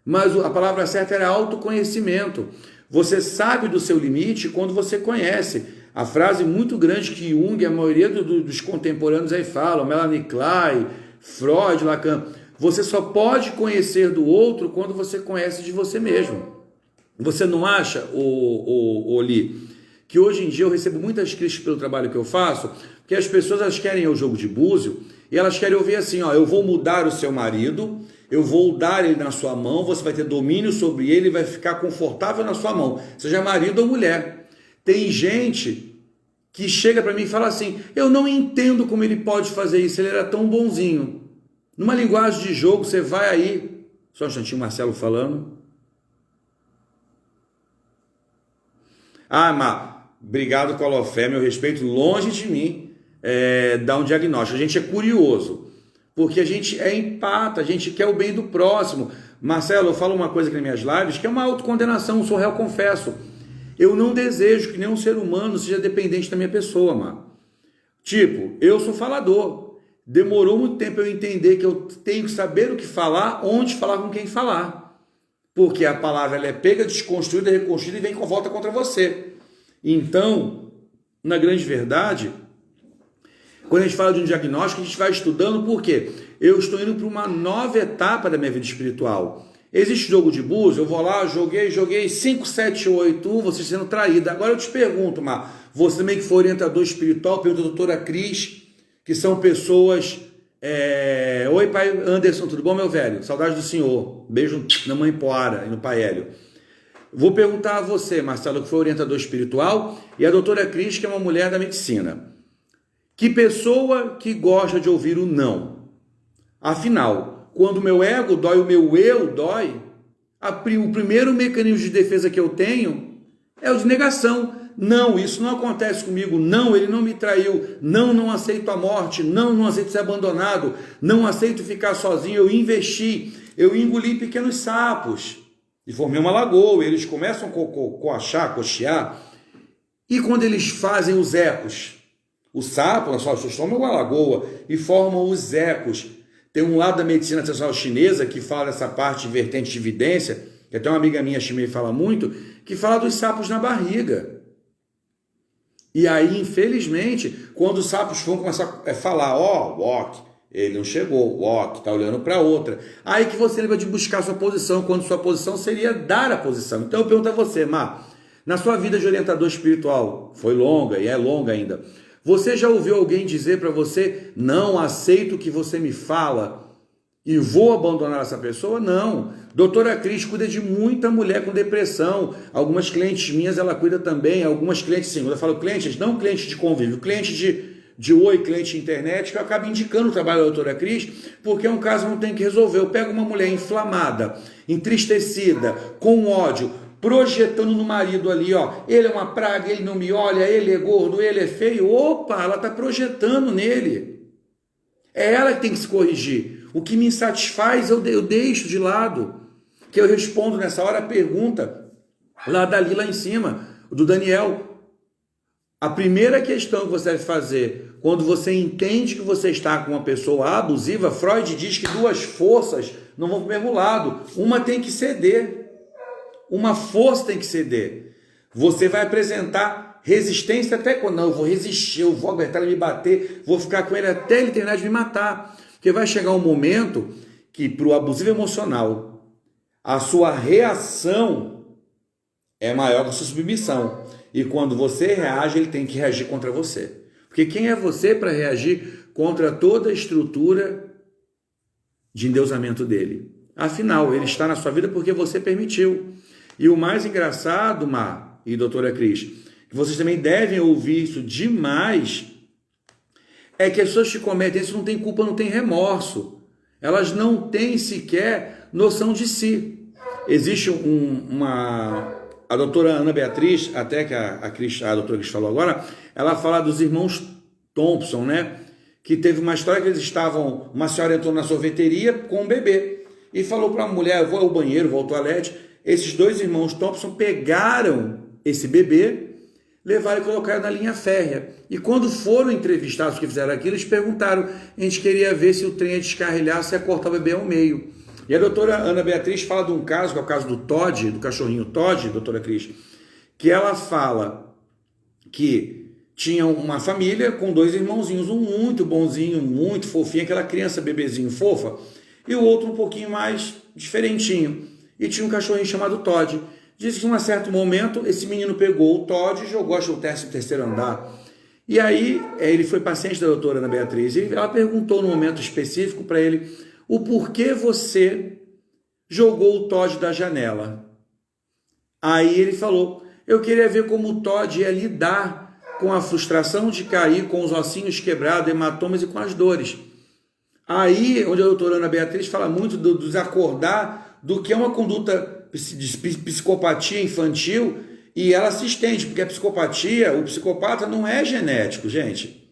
mas a palavra certa era autoconhecimento. Você sabe do seu limite quando você conhece. A frase muito grande que Jung e a maioria dos contemporâneos aí falam, Melanie Klein, Freud, Lacan, você só pode conhecer do outro quando você conhece de você mesmo. Você não acha, Oli, que hoje em dia eu recebo muitas críticas pelo trabalho que eu faço, porque as pessoas elas querem o jogo de búzio e elas querem ouvir assim, ó, eu vou mudar o seu marido, eu vou dar ele na sua mão, você vai ter domínio sobre ele, vai ficar confortável na sua mão, seja marido ou mulher. Tem gente que chega para mim e fala assim, eu não entendo como ele pode fazer isso, ele era tão bonzinho. Numa linguagem de jogo, você vai aí, só um instantinho, Marcelo falando. Mas obrigado, Colofé, meu respeito, longe de mim dar um diagnóstico. A gente é curioso, porque a gente é empata, a gente quer o bem do próximo. Marcelo, eu falo uma coisa aqui nas minhas lives, que é uma autocondenação, eu sou réu, confesso. Eu não desejo que nenhum ser humano seja dependente da minha pessoa, mano. Tipo, eu sou falador. Demorou muito tempo eu entender que eu tenho que saber o que falar, onde falar, com quem falar. Porque a palavra ela é pega, desconstruída, reconstruída e vem com volta contra você. Então, na grande verdade, quando a gente fala de um diagnóstico, a gente vai estudando por quê? Eu estou indo para uma nova etapa da minha vida espiritual. Existe jogo de búzio, eu vou lá, joguei 5, 7, 8, você sendo traída. Agora eu te pergunto, Mar, você também que foi orientador espiritual, pergunta a doutora Cris, que são pessoas... Oi, pai Anderson, tudo bom, meu velho? Saudade do senhor. Beijo na mãe Poara e no pai Hélio. Vou perguntar a você, Marcelo, que foi orientador espiritual, e a doutora Cris, que é uma mulher da medicina. Que pessoa que gosta de ouvir o não? Afinal, quando o meu ego dói, o meu eu dói, o primeiro mecanismo de defesa que eu tenho é o de negação. Não, isso não acontece comigo. Não, ele não me traiu. Não, não aceito a morte. Não, não aceito ser abandonado. Não aceito ficar sozinho. Eu investi. Eu engoli pequenos sapos e formei uma lagoa. Eles começam a cochear. E quando eles fazem os ecos, o sapo, na sua estômago é uma lagoa e formam os ecos. Tem um lado da medicina tradicional chinesa que fala dessa parte de vertente de evidência, que até uma amiga minha chinesa fala muito, que fala dos sapos na barriga. E aí, infelizmente, quando os sapos vão começar a falar, Wok, ele não chegou, Wok está olhando para outra. Aí que você lembra de buscar sua posição, quando sua posição seria dar a posição. Então eu pergunto a você, Mar, na sua vida de orientador espiritual, foi longa e é longa ainda, você já ouviu alguém dizer para você, não aceito o que você me fala e vou abandonar essa pessoa? Não. Doutora Cris cuida de muita mulher com depressão. Algumas clientes minhas, ela cuida também. Algumas clientes, sim. Eu falo clientes, não clientes de convívio, clientes de oi, cliente de internet, que eu acabo indicando o trabalho da doutora Cris, porque é um caso que não tem que resolver. Eu pego uma mulher inflamada, entristecida, com ódio, projetando no marido ali, ó, ele é uma praga, ele não me olha, ele é gordo, ele é feio. Opa, ela está projetando nele. É ela que tem que se corrigir. O que me insatisfaz eu deixo de lado. Que eu respondo nessa hora a pergunta lá dali, lá em cima, do Daniel. A primeira questão que você deve fazer quando você entende que você está com uma pessoa abusiva, Freud diz que duas forças não vão para o mesmo lado. Uma tem que ceder. Uma força tem que ceder. Você vai apresentar resistência até quando? Não, eu vou resistir, eu vou aguentar ele me bater, vou ficar com ele até ele terminar de me matar. Porque vai chegar um momento que para o abusivo emocional, a sua reação é maior que a sua submissão. E quando você reage, ele tem que reagir contra você. Porque quem é você para reagir contra toda a estrutura de endeusamento dele? Afinal, ele está na sua vida porque você permitiu. E o mais engraçado, Mar e doutora Cris, que vocês também devem ouvir isso demais, é que as pessoas que cometem isso não têm culpa, não têm remorso. Elas não têm sequer noção de si. Existe a doutora Ana Beatriz, até que a doutora Cris falou agora, ela fala dos irmãos Thompson, né? Que teve uma história que eles estavam, uma senhora entrou na sorveteria com um bebê e falou para a mulher, eu vou ao banheiro, vou ao toalete. Esses dois irmãos Thompson pegaram esse bebê, levaram e colocaram na linha férrea. E quando foram entrevistados que fizeram aquilo, eles perguntaram, a gente queria ver se o trem ia descarrilhar, se ia cortar o bebê ao meio. E a doutora Ana Beatriz fala de um caso, que é o caso do Todd, do cachorrinho Todd, doutora Cris, que ela fala que tinha uma família com dois irmãozinhos, um muito bonzinho, muito fofinho, aquela criança bebezinho fofa, e o outro um pouquinho mais diferentinho. E tinha um cachorrinho chamado Todd. Diz que em um certo momento esse menino pegou o Todd e jogou, acho, o 13º andar. E aí ele foi paciente da doutora Ana Beatriz e ela perguntou no momento específico para ele o porquê você jogou o Todd da janela. Aí ele falou, eu queria ver como o Todd ia lidar com a frustração de cair com os ossinhos quebrados, hematomas e com as dores. Aí, onde a doutora Ana Beatriz fala muito do desacordar do que é uma conduta de psicopatia infantil, e ela se estende, porque a psicopatia, o psicopata não é genético, gente.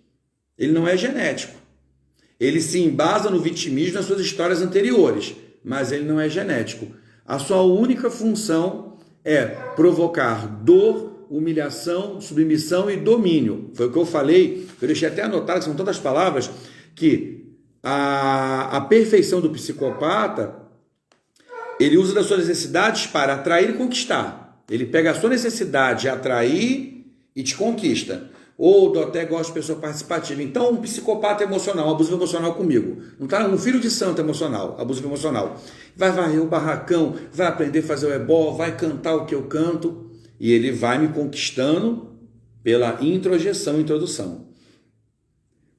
Ele não é genético. Ele se embasa no vitimismo nas suas histórias anteriores, mas ele não é genético. A sua única função é provocar dor, humilhação, submissão e domínio. Foi o que eu falei, eu deixei até anotado, que são tantas palavras, que a perfeição do psicopata, ele usa das suas necessidades para atrair e conquistar. Ele pega a sua necessidade de atrair e te conquista. Ou eu até gosto de pessoa participativa. Então, um psicopata emocional, um abusivo emocional comigo. Não tá? Um filho de santo emocional, abusivo emocional. Vai varrer o barracão, vai aprender a fazer o ebó, vai cantar o que eu canto. E ele vai me conquistando pela introjeção e introdução.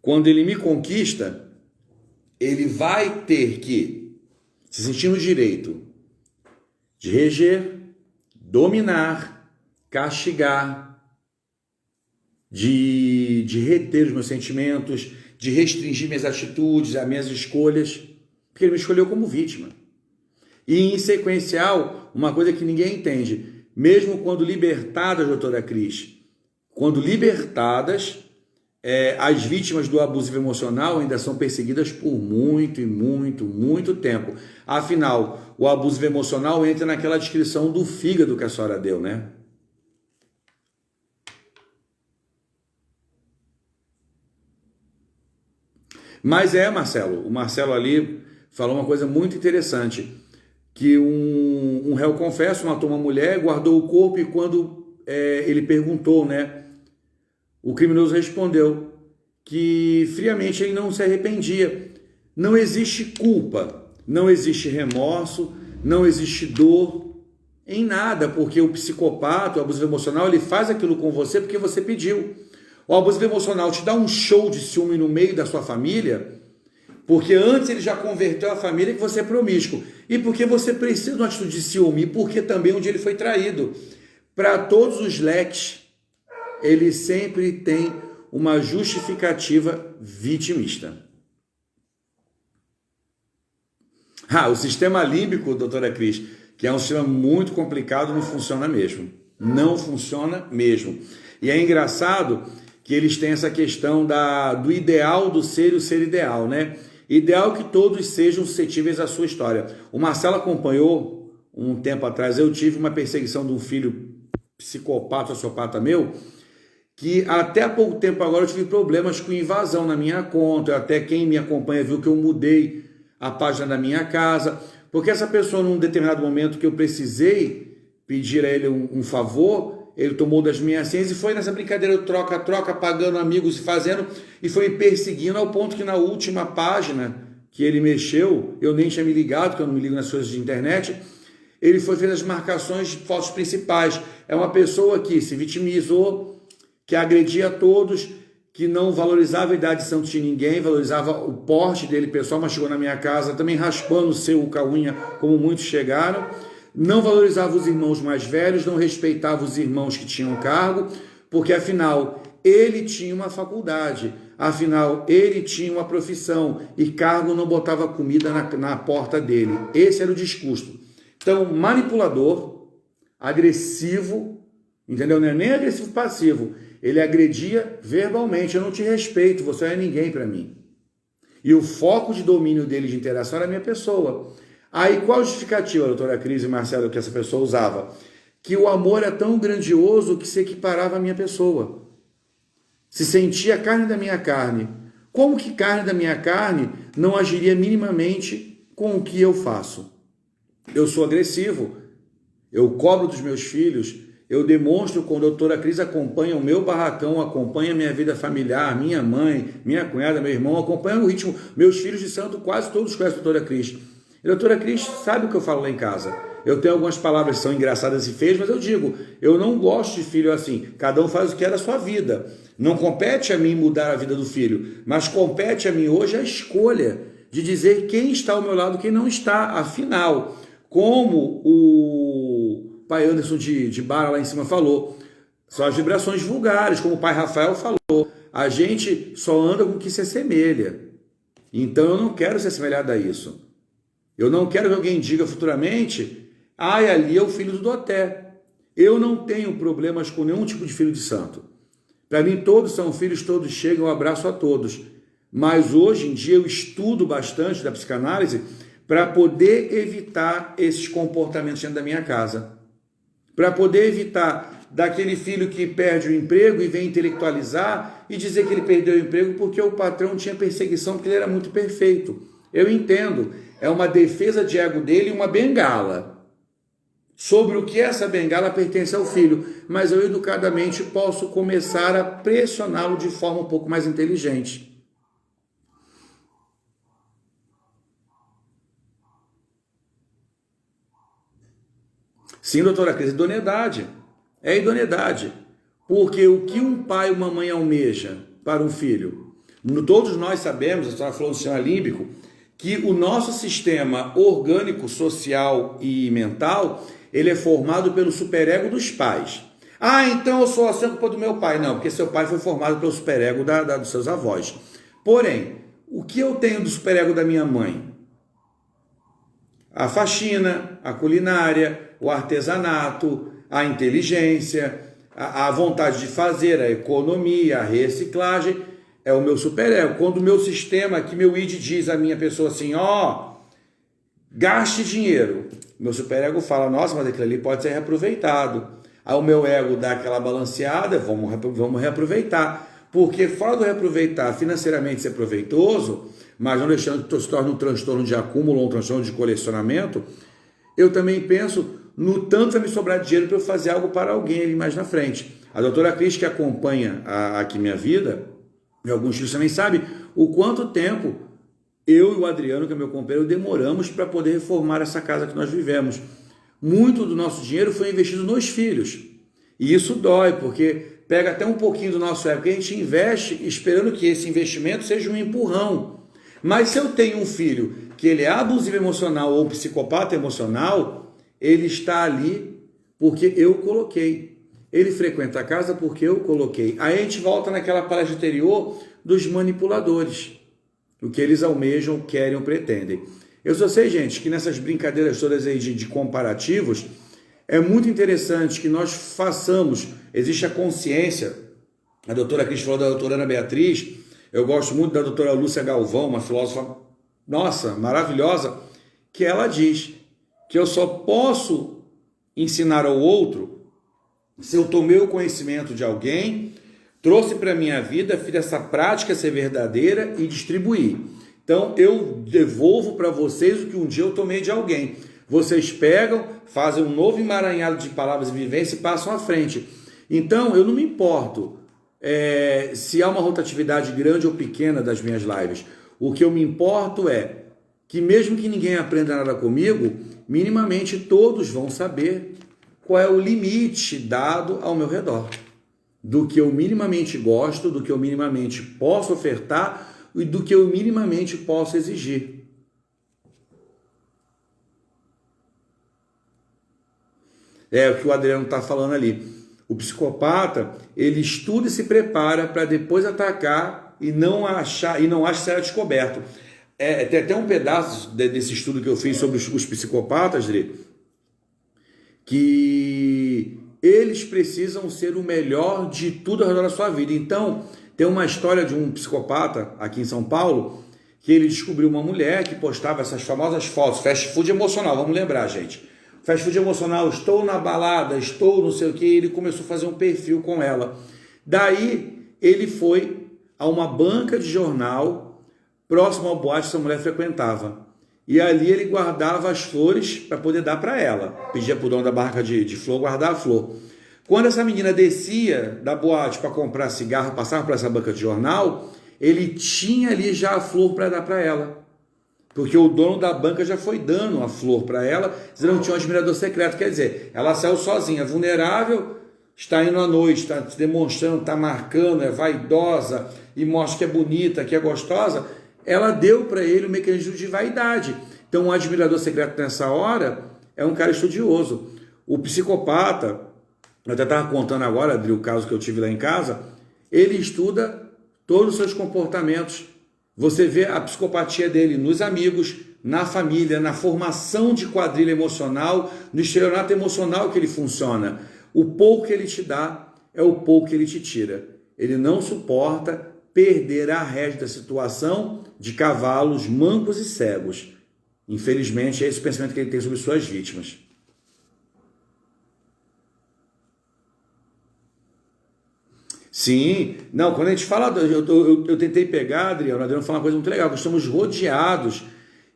Quando ele me conquista, ele vai ter que se sentir no direito de reger, dominar, castigar, de reter os meus sentimentos, de restringir minhas atitudes, as minhas escolhas, porque ele me escolheu como vítima. E em sequencial, uma coisa que ninguém entende, mesmo quando libertadas, doutora Cris, quando libertadas, as vítimas do abusivo emocional ainda são perseguidas por muito e muito, muito tempo. Afinal, o abusivo emocional entra naquela descrição do fígado que a senhora deu, né? Mas Marcelo, o Marcelo ali falou uma coisa muito interessante, que um réu confesso matou uma mulher, guardou o corpo e quando ele perguntou, né, o criminoso respondeu que friamente ele não se arrependia. Não existe culpa, não existe remorso, não existe dor em nada, porque o psicopata, o abusivo emocional, ele faz aquilo com você porque você pediu. O abusivo emocional te dá um show de ciúme no meio da sua família, porque antes ele já converteu a família que você é promíscuo, e porque você precisa de uma atitude de ciúme, e porque também um dia ele foi traído. Para todos os leques, ele sempre tem uma justificativa vitimista. O sistema límbico, doutora Cris, que é um sistema muito complicado, não funciona mesmo. Não funciona mesmo. E é engraçado que eles têm essa questão do ideal do ser e o ser ideal, né? Ideal que todos sejam suscetíveis à sua história. O Marcelo acompanhou, um tempo atrás, eu tive uma perseguição de um filho psicopata, sociopata meu, que até há pouco tempo agora eu tive problemas com invasão na minha conta, até quem me acompanha viu que eu mudei a página da minha casa, porque essa pessoa, num determinado momento que eu precisei pedir a ele um favor, ele tomou das minhas senhas e foi nessa brincadeira troca-troca, pagando amigos e fazendo, e foi me perseguindo ao ponto que na última página que ele mexeu, eu nem tinha me ligado, porque eu não me ligo nas coisas de internet, ele fez as marcações de fotos principais. É uma pessoa que se vitimizou, que agredia a todos, que não valorizava a idade de santo de ninguém, valorizava o porte dele pessoal, mas chegou na minha casa também raspando o seu unha, como muitos chegaram. Não valorizava os irmãos mais velhos, não respeitava os irmãos que tinham cargo, porque afinal ele tinha uma faculdade, afinal ele tinha uma profissão e cargo não botava comida na porta dele. Esse era o discurso. Então, manipulador, agressivo, entendeu? Não é nem agressivo passivo, ele agredia verbalmente. Eu não te respeito, você não é ninguém para mim. E o foco de domínio dele de interação era a minha pessoa. Aí qual a justificativa, doutora Cris e Marcelo, que essa pessoa usava? Que o amor é tão grandioso que se equiparava à minha pessoa. Se sentia carne da minha carne. Como que carne da minha carne não agiria minimamente com o que eu faço? Eu sou agressivo, eu cobro dos meus filhos, eu demonstro quando a doutora Cris acompanha o meu barracão, acompanha a minha vida familiar, minha mãe, minha cunhada, meu irmão, acompanha o ritmo. Meus filhos de santo quase todos conhecem a doutora Cris. A doutora Cris sabe o que eu falo lá em casa. Eu tenho algumas palavras que são engraçadas e feias, mas eu digo, eu não gosto de filho assim. Cada um faz o que é da sua vida. Não compete a mim mudar a vida do filho, mas compete a mim hoje a escolha de dizer quem está ao meu lado e quem não está. Afinal, como o pai Anderson de Bara lá em cima falou, são as vibrações vulgares, como o pai Rafael falou. A gente só anda com o que se assemelha. Então eu não quero ser assemelhado a isso. Eu não quero que alguém diga futuramente, ali é o filho do Doté. Eu não tenho problemas com nenhum tipo de filho de santo. Para mim todos são filhos, todos chegam, um abraço a todos. Mas hoje em dia eu estudo bastante da psicanálise para poder evitar esses comportamentos dentro da minha casa. Para poder evitar daquele filho que perde o emprego e vem intelectualizar e dizer que ele perdeu o emprego porque o patrão tinha perseguição, porque ele era muito perfeito. Eu entendo, é uma defesa de ego dele e uma bengala. Sobre o que essa bengala pertence ao filho, mas eu educadamente posso começar a pressioná-lo de forma um pouco mais inteligente. Sim, doutora Cris, idoneidade. É idoneidade. Porque o que um pai e uma mãe almeja para um filho? Todos nós sabemos, a senhora falou do sistema límbico, que o nosso sistema orgânico, social e mental, ele é formado pelo superego dos pais. Então eu sou assim, culpa do meu pai. Não, porque seu pai foi formado pelo superego dos seus avós. Porém, o que eu tenho do superego da minha mãe? A faxina, a culinária, o artesanato, a inteligência, a vontade de fazer, a economia, a reciclagem, é o meu superego. Quando o meu sistema, que meu id diz à minha pessoa assim, gaste dinheiro. Meu superego fala, nossa, mas aquilo ali pode ser reaproveitado. Aí o meu ego dá aquela balanceada, vamos reaproveitar. Porque fora do reaproveitar, financeiramente ser proveitoso, mas não deixando que se torne um transtorno de acúmulo ou um transtorno de colecionamento, eu também penso no tanto vai me sobrar dinheiro para eu fazer algo para alguém ali mais na frente. A doutora Cris, que acompanha aqui minha vida, e alguns filhos também sabe o quanto tempo eu e o Adriano, que é meu companheiro, demoramos para poder reformar essa casa que nós vivemos. Muito do nosso dinheiro foi investido nos filhos. E isso dói, porque pega até um pouquinho do nosso ego, porque a gente investe esperando que esse investimento seja um empurrão. Mas se eu tenho um filho que ele é abusivo emocional ou um psicopata emocional, ele está ali porque eu coloquei. Ele frequenta a casa porque eu coloquei. Aí a gente volta naquela palestra anterior dos manipuladores. O que eles almejam, querem ou pretendem. Eu só sei, gente, que nessas brincadeiras todas aí de comparativos, é muito interessante que nós façamos, existe a consciência, a doutora Cris falou da doutora Ana Beatriz, eu gosto muito da doutora Lúcia Galvão, uma filósofa nossa, maravilhosa, que ela diz que eu só posso ensinar ao outro se eu tomei o conhecimento de alguém, trouxe para a minha vida, fiz essa prática ser verdadeira e distribuir. Então, eu devolvo para vocês o que um dia eu tomei de alguém. Vocês pegam, fazem um novo emaranhado de palavras e vivência e passam à frente. Então, eu não me importo se há uma rotatividade grande ou pequena das minhas lives. O que eu me importo é que mesmo que ninguém aprenda nada comigo, minimamente todos vão saber qual é o limite dado ao meu redor. Do que eu minimamente gosto, do que eu minimamente posso ofertar e do que eu minimamente posso exigir. É o que o Adriano está falando ali. O psicopata, ele estuda e se prepara para depois atacar e não acha que será descoberto. Tem até um pedaço desse estudo que eu fiz sobre os psicopatas, Dri, que eles precisam ser o melhor de tudo ao redor da sua vida. Então, tem uma história de um psicopata aqui em São Paulo, que ele descobriu uma mulher que postava essas famosas fotos, fast food emocional, vamos lembrar, gente. Fast food emocional, estou na balada, estou não sei o que, ele começou a fazer um perfil com ela. Daí, ele foi a uma banca de jornal, próximo ao boate que essa mulher frequentava. E ali ele guardava as flores para poder dar para ela. Pedia para o dono da barraca de flor guardar a flor. Quando essa menina descia da boate para comprar cigarro, passava por essa banca de jornal, ele tinha ali já a flor para dar para ela. Porque o dono da banca já foi dando a flor para ela, dizendo que tinha um admirador secreto. Quer dizer, ela saiu sozinha, vulnerável, está indo à noite, está se demonstrando, está marcando, é vaidosa e mostra que é bonita, que é gostosa. Ela deu para ele um mecanismo de vaidade. Então, um admirador secreto nessa hora é um cara estudioso. O psicopata, eu até estava contando agora, Adri, o caso que eu tive lá em casa, ele estuda todos os seus comportamentos. Você vê a psicopatia dele nos amigos, na família, na formação de quadrilha emocional, no estelionato emocional que ele funciona. O pouco que ele te dá é o pouco que ele te tira. Ele não suporta perder a rédea da situação de cavalos mancos e cegos. Infelizmente, é esse o pensamento que ele tem sobre suas vítimas. Sim, não, quando a gente fala, eu tentei pegar, Adriano falar uma coisa muito legal, que estamos rodeados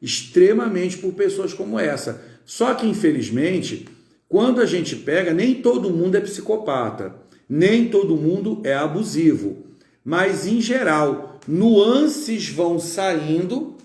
extremamente por pessoas como essa. Só que, infelizmente, quando a gente pega, nem todo mundo é psicopata, nem todo mundo é abusivo. Mas, em geral, nuances vão saindo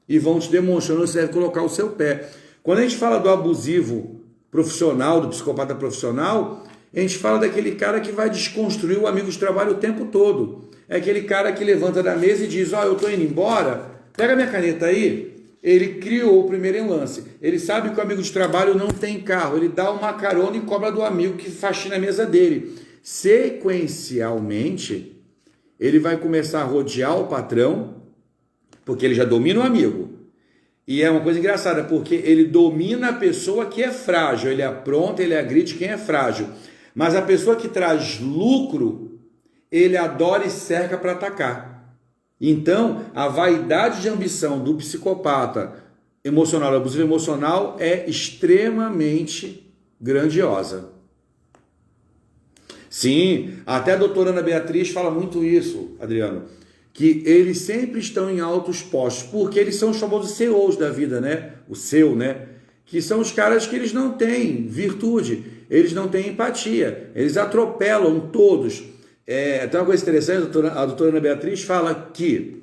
e vão te demonstrando que você deve colocar o seu pé. Quando a gente fala do abusivo profissional, do psicopata profissional, a gente fala daquele cara que vai desconstruir o amigo de trabalho o tempo todo. É aquele cara que levanta da mesa e diz, eu estou indo embora, pega minha caneta aí. Ele criou o primeiro enlace. Ele sabe que o amigo de trabalho não tem carro. Ele dá uma carona e cobra do amigo que faxina a mesa dele. Sequencialmente, ele vai começar a rodear o patrão, porque ele já domina o amigo. E é uma coisa engraçada, porque ele domina a pessoa que é frágil. Ele apronta, ele agride quem é frágil. Mas a pessoa que traz lucro, ele adora e cerca para atacar. Então, a vaidade de ambição do psicopata emocional, abusivo emocional, é extremamente grandiosa. Sim, até a doutora Ana Beatriz fala muito isso, Adriano, que eles sempre estão em altos postos, porque eles são os famosos CEOs da vida, né? O seu, né? Que são os caras que eles não têm virtude, eles não têm empatia, eles atropelam todos. Tem uma coisa interessante, a doutora Ana Beatriz fala que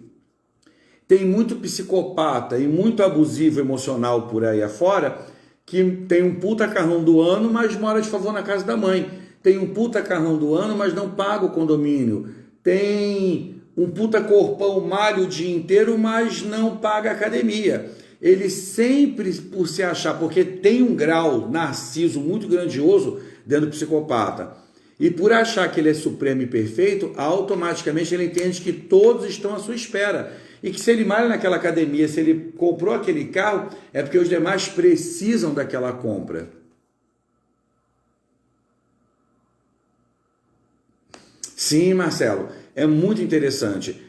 tem muito psicopata e muito abusivo emocional por aí afora, que tem um puta carrão do ano, mas mora de favor na casa da mãe. Tem um puta carrão do ano, mas não paga o condomínio. Tem um puta corpão, malha o dia inteiro, mas não paga a academia. Ele sempre, por se achar, porque tem um grau narciso muito grandioso dentro do psicopata, e por achar que ele é supremo e perfeito, automaticamente ele entende que todos estão à sua espera. E que se ele malha naquela academia, se ele comprou aquele carro, é porque os demais precisam daquela compra. Sim, Marcelo, é muito interessante.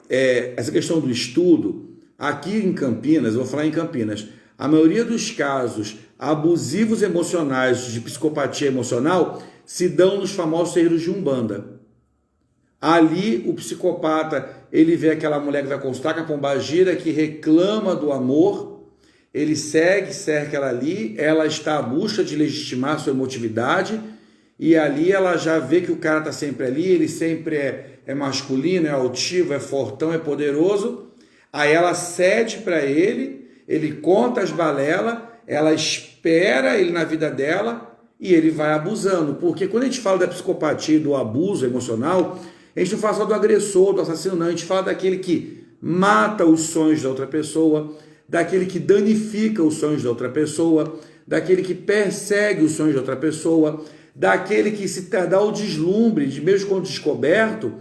Essa questão do estudo, Aqui em Campinas, eu vou falar em Campinas, a maioria dos casos abusivos emocionais de psicopatia emocional se dão nos famosos terreiros de Umbanda. Ali o psicopata, ele vê aquela mulher que vai consultar com a pombagira, que reclama do amor, ele cerca ela ali, ela está à busca de legitimar sua emotividade, e ali ela já vê que o cara está sempre ali, ele sempre é masculino, é altivo, é fortão, é poderoso. Aí ela cede para ele conta as balelas, ela espera ele na vida dela e ele vai abusando. Porque quando a gente fala da psicopatia e do abuso emocional, a gente não fala só do agressor, do assassino, não. A gente fala daquele que mata os sonhos da outra pessoa, daquele que danifica os sonhos da outra pessoa, daquele que persegue os sonhos da outra pessoa, daquele que se dá o deslumbre, de mesmo quando descoberto,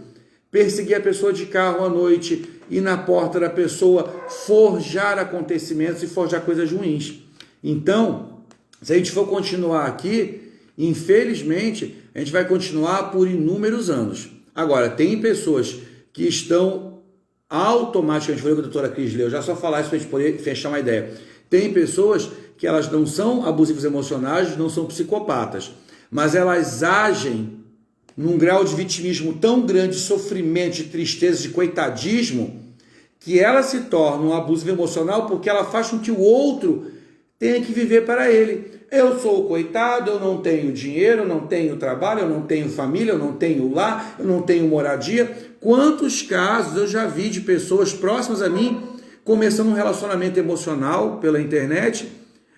perseguir a pessoa de carro à noite, ir na porta da pessoa, forjar acontecimentos e forjar coisas ruins. Então, se a gente for continuar aqui, infelizmente, a gente vai continuar por inúmeros anos. Agora, tem pessoas que estão automaticamente, falei com a doutora Cris Leu, já só falar isso para a gente poder fechar uma ideia. Tem pessoas que elas não são abusivas emocionais, não são psicopatas, mas elas agem num grau de vitimismo tão grande, de sofrimento, de tristeza, de coitadismo, que ela se torna um abusivo emocional porque ela faz com que o outro tenha que viver para ele. Eu sou o coitado, eu não tenho dinheiro, eu não tenho trabalho, eu não tenho família, eu não tenho lar, eu não tenho moradia. Quantos casos eu já vi de pessoas próximas a mim começando um relacionamento emocional pela internet?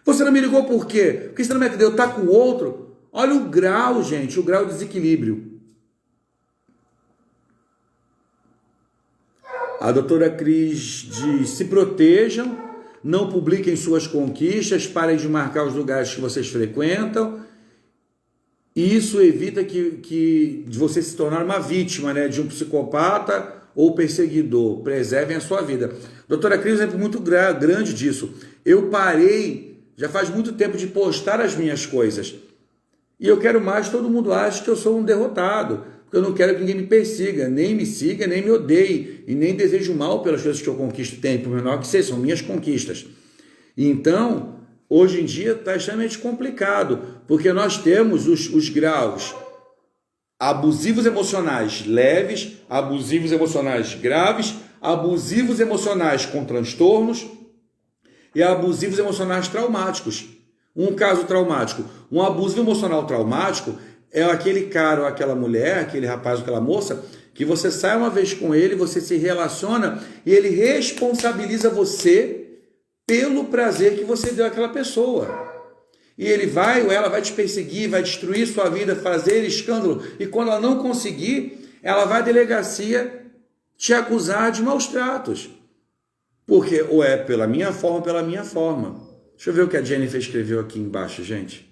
Você não me ligou por quê? Porque você não me atendeu, tá com o outro? Olha o grau, gente, o grau de desequilíbrio. A doutora Cris diz: se protejam, não publiquem suas conquistas, parem de marcar os lugares que vocês frequentam. Isso evita de você se tornar uma vítima, né, de um psicopata ou perseguidor. Preservem a sua vida. Doutora Cris é um exemplo muito grande disso. Eu parei, já faz muito tempo, de postar as minhas coisas. E eu quero mais que todo mundo ache que eu sou um derrotado. Porque eu não quero que ninguém me persiga, nem me siga, nem me odeie. E nem desejo mal pelas coisas que eu conquisto, tempo menor que seja, são minhas conquistas. Então, hoje em dia está extremamente complicado. Porque nós temos os graus abusivos emocionais leves, abusivos emocionais graves, abusivos emocionais com transtornos e abusivos emocionais traumáticos. Um caso traumático, um abuso emocional traumático é aquele cara ou aquela mulher, aquele rapaz ou aquela moça, que você sai uma vez com ele, você se relaciona e ele responsabiliza você pelo prazer que você deu àquela pessoa. E ele vai ou ela vai te perseguir, vai destruir sua vida, fazer escândalo. E quando ela não conseguir, ela vai à delegacia te acusar de maus tratos. Porque ou é pela minha forma ou pela minha forma. Deixa eu ver o que a Jennifer escreveu aqui embaixo, gente.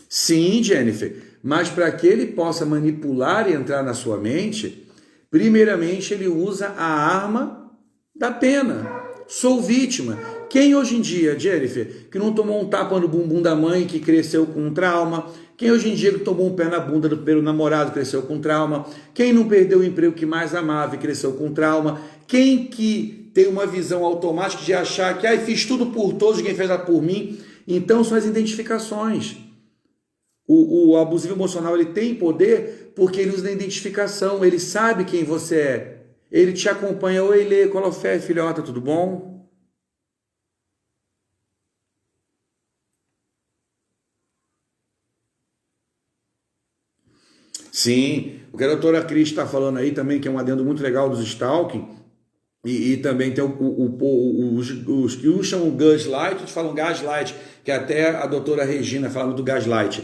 Sim, Jennifer, mas para que ele possa manipular e entrar na sua mente, primeiramente ele usa a arma da pena. Sou vítima. Quem hoje em dia, Jennifer, que não tomou um tapa no bumbum da mãe, que cresceu com um trauma? Quem hoje em dia que tomou um pé na bunda do primeiro namorado, cresceu com trauma? Quem não perdeu o emprego que mais amava e cresceu com trauma? Quem que tem uma visão automática de achar que fiz tudo por todos, ninguém fez nada por mim? Então são as identificações. O abusivo emocional, ele tem poder porque ele usa a identificação, ele sabe quem você é, ele te acompanha. Oi, Lê, qual é a fé, filhota, tudo bom? Sim, o que a doutora Cris está falando aí também, que é um adendo muito legal dos stalking, e também tem os que uns chamam gaslight, outros falam gaslight, que até a doutora Regina fala do gaslight,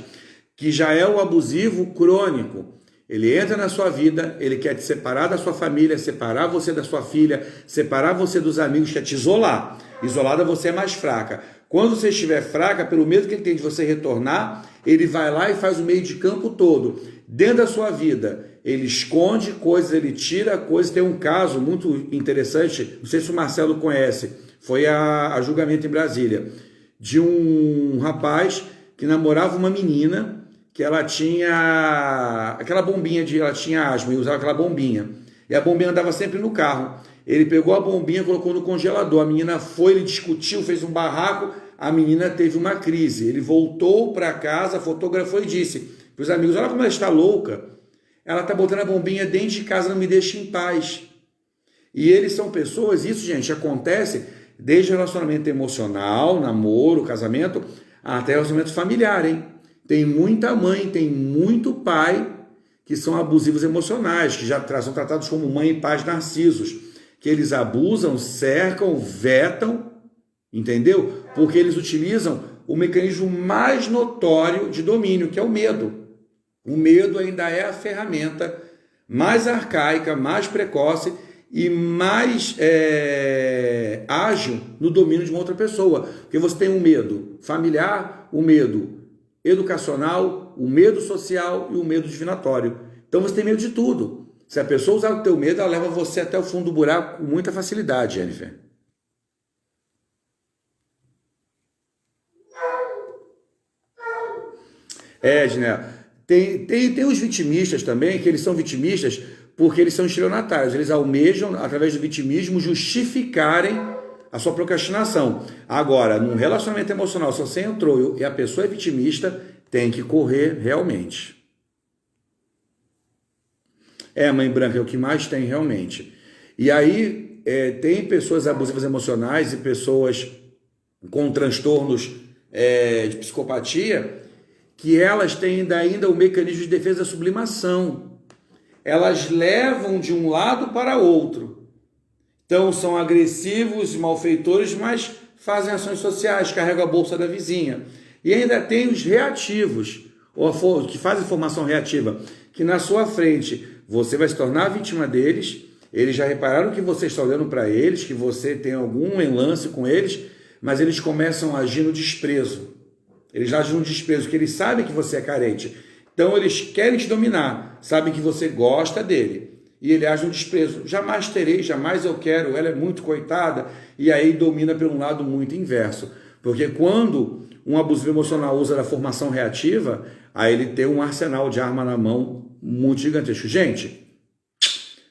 que já é o abusivo crônico. Ele entra na sua vida, ele quer te separar da sua família, separar você da sua filha, separar você dos amigos, quer te isolar. Isolada você é mais fraca. Quando você estiver fraca, pelo medo que ele tem de você retornar, ele vai lá e faz o meio de campo todo. Dentro da sua vida, ele esconde coisas, ele tira coisas. Tem um caso muito interessante, não sei se o Marcelo conhece, foi a julgamento em Brasília, de um rapaz que namorava uma menina que ela tinha aquela bombinha ela tinha asma e usava aquela bombinha. E a bombinha andava sempre no carro. Ele pegou a bombinha, colocou no congelador. A menina foi, ele discutiu, fez um barraco. A menina teve uma crise. Ele voltou para casa, fotografou e disse para os amigos: olha como ela está louca. Ela está botando a bombinha dentro de casa, não me deixa em paz. E eles são pessoas, isso, gente, acontece desde relacionamento emocional, namoro, casamento, até relacionamento familiar, hein? Tem muita mãe, tem muito pai que são abusivos emocionais, que já são tratados como mãe e pais narcisos, que eles abusam, cercam, vetam, entendeu? Porque eles utilizam o mecanismo mais notório de domínio, que é o medo. O medo ainda é a ferramenta mais arcaica, mais precoce e mais ágil no domínio de uma outra pessoa. Porque você tem um medo familiar, o medo educacional, o medo social e o medo divinatório. Então você tem medo de tudo. Se a pessoa usar o teu medo, ela leva você até o fundo do buraco com muita facilidade, Jennifer. Edna, tem os vitimistas também, que eles são vitimistas porque eles são estelionatários. Eles almejam, através do vitimismo, justificarem a sua procrastinação. Agora, num relacionamento emocional, se você entrou e a pessoa é vitimista, tem que correr realmente. Mãe branca, é o que mais tem realmente. E aí, tem pessoas abusivas emocionais e pessoas com transtornos de psicopatia, que elas têm ainda o mecanismo de defesa da sublimação. Elas levam de um lado para outro. Então, são agressivos, malfeitores, mas fazem ações sociais, carregam a bolsa da vizinha. E ainda tem os reativos, que fazem formação reativa, que na sua frente você vai se tornar vítima deles, eles já repararam que você está olhando para eles, que você tem algum enlace com eles, mas eles começam a agir no desprezo. Eles agem no desprezo, porque eles sabem que você é carente. Então eles querem te dominar, sabem que você gosta dele. E ele age no desprezo. Jamais terei, jamais eu quero, ela é muito coitada. E aí domina por um lado muito inverso. Porque quando um abusivo emocional usa da formação reativa, aí ele tem um arsenal de arma na mão muito gigantesco. Gente,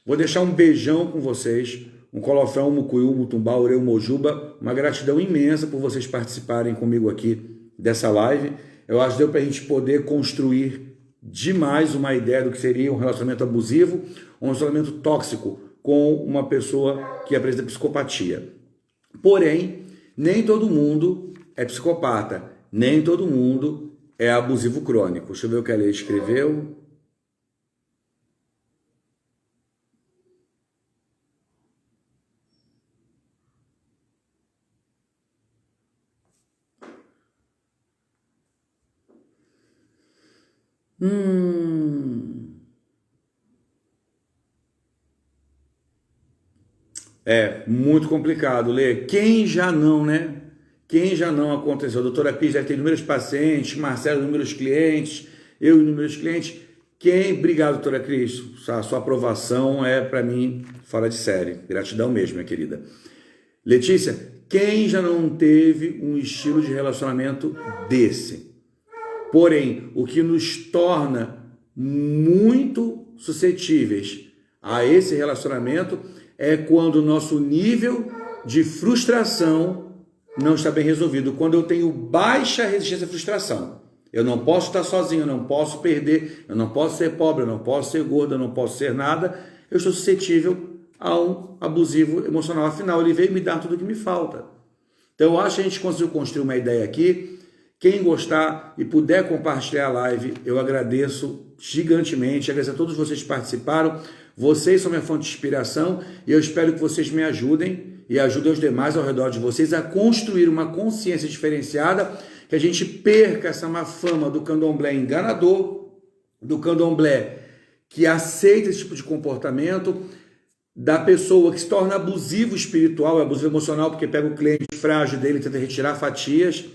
vou deixar um beijão com vocês. Um colofão, um mucuyu, um mutumbá, oreu, mojuba. Uma gratidão imensa por vocês participarem comigo aqui dessa live. Eu acho que deu para a gente poder construir demais uma ideia do que seria um relacionamento abusivo, um relacionamento tóxico com uma pessoa que apresenta psicopatia. Porém, nem todo mundo é psicopata, nem todo mundo é abusivo crônico. Deixa eu ver o que ela escreveu. É muito complicado, Lê. Quem já não, né? Quem já não aconteceu? A doutora Cris já tem inúmeros pacientes, Marcelo, inúmeros clientes, eu, inúmeros clientes. Obrigado, doutora Cris. A sua aprovação é, para mim, fora de série. Gratidão mesmo, minha querida. Letícia, quem já não teve um estilo de relacionamento desse? Porém, o que nos torna muito suscetíveis a esse relacionamento é quando o nosso nível de frustração não está bem resolvido. Quando eu tenho baixa resistência à frustração. Eu não posso estar sozinho, eu não posso perder, eu não posso ser pobre, eu não posso ser gordo, eu não posso ser nada. Eu estou suscetível a um abusivo emocional. Afinal, ele veio me dar tudo o que me falta. Então, eu acho que a gente conseguiu construir uma ideia aqui. Quem gostar e puder compartilhar a live, eu agradeço gigantemente. Agradeço a todos vocês que participaram. Vocês são minha fonte de inspiração e eu espero que vocês me ajudem e ajudem os demais ao redor de vocês a construir uma consciência diferenciada, que a gente perca essa má fama do candomblé enganador, do candomblé que aceita esse tipo de comportamento, da pessoa que se torna abusivo espiritual, abusivo emocional, porque pega o cliente frágil dele e tenta retirar fatias,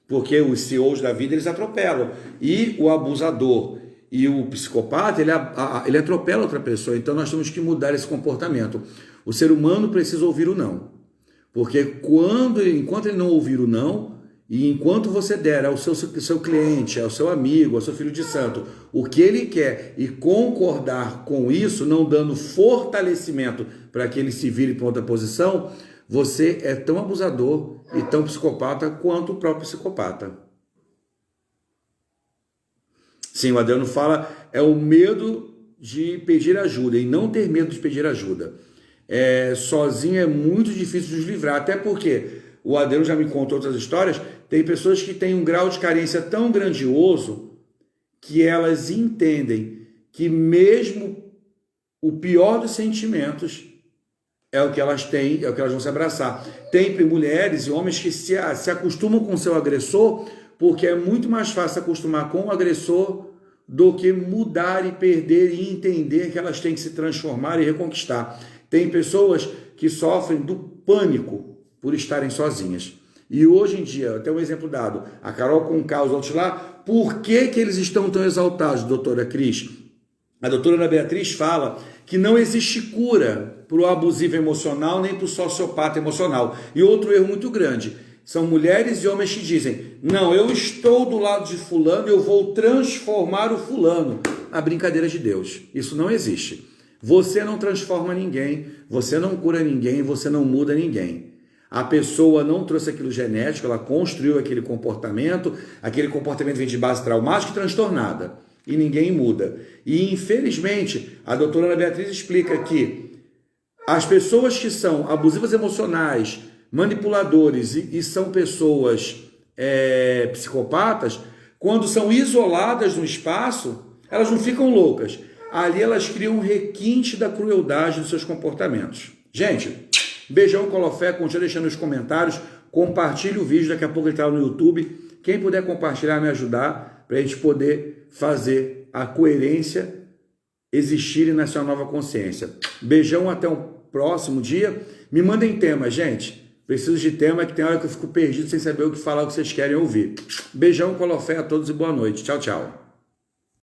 porque os CEOs da vida eles atropelam. E o abusador e o psicopata, ele atropela outra pessoa. Então nós temos que mudar esse comportamento. O ser humano precisa ouvir o não. Porque enquanto ele não ouvir o não, E enquanto você der ao seu cliente, ao seu amigo, ao seu filho de santo, o que ele quer e concordar com isso, não dando fortalecimento para que ele se vire para outra posição, você é tão abusador e tão psicopata quanto o próprio psicopata. Sim, o Adriano fala, é o medo de pedir ajuda e não ter medo de pedir ajuda. Sozinho é muito difícil de nos livrar, até porque o Adriano já me contou outras histórias, tem pessoas que têm um grau de carência tão grandioso que elas entendem que mesmo o pior dos sentimentos é o que elas têm, é o que elas vão se abraçar. Tem mulheres e homens que se acostumam com o seu agressor porque é muito mais fácil se acostumar com o agressor do que mudar e perder e entender que elas têm que se transformar e reconquistar. Tem pessoas que sofrem do pânico por estarem sozinhas. E hoje em dia, até um exemplo dado, a Carol Conká, os outros lá, por que eles estão tão exaltados, doutora Cris? A doutora Ana Beatriz fala que não existe cura para o abusivo emocional nem para o sociopata emocional. E outro erro muito grande, são mulheres e homens que dizem, não, eu estou do lado de fulano, eu vou transformar o fulano. A brincadeira de Deus, isso não existe. Você não transforma ninguém, você não cura ninguém, você não muda ninguém. A pessoa não trouxe aquilo genético, ela construiu aquele comportamento vem de base traumática e transtornada, e ninguém muda. E infelizmente, a doutora Ana Beatriz explica que as pessoas que são abusivas emocionais, manipuladores e são pessoas psicopatas, quando são isoladas no espaço, elas não ficam loucas. Ali elas criam um requinte da crueldade dos seus comportamentos. Gente, beijão, Colofé, continua deixando nos comentários, compartilhe o vídeo, daqui a pouco ele está no YouTube. Quem puder compartilhar, me ajudar, para a gente poder fazer a coerência existir e nascer uma nova consciência. Beijão, até o próximo dia. Me mandem temas, gente. Preciso de tema, que tem hora que eu fico perdido sem saber o que falar, o que vocês querem ouvir. Beijão, Colofé a todos e boa noite. Tchau, tchau.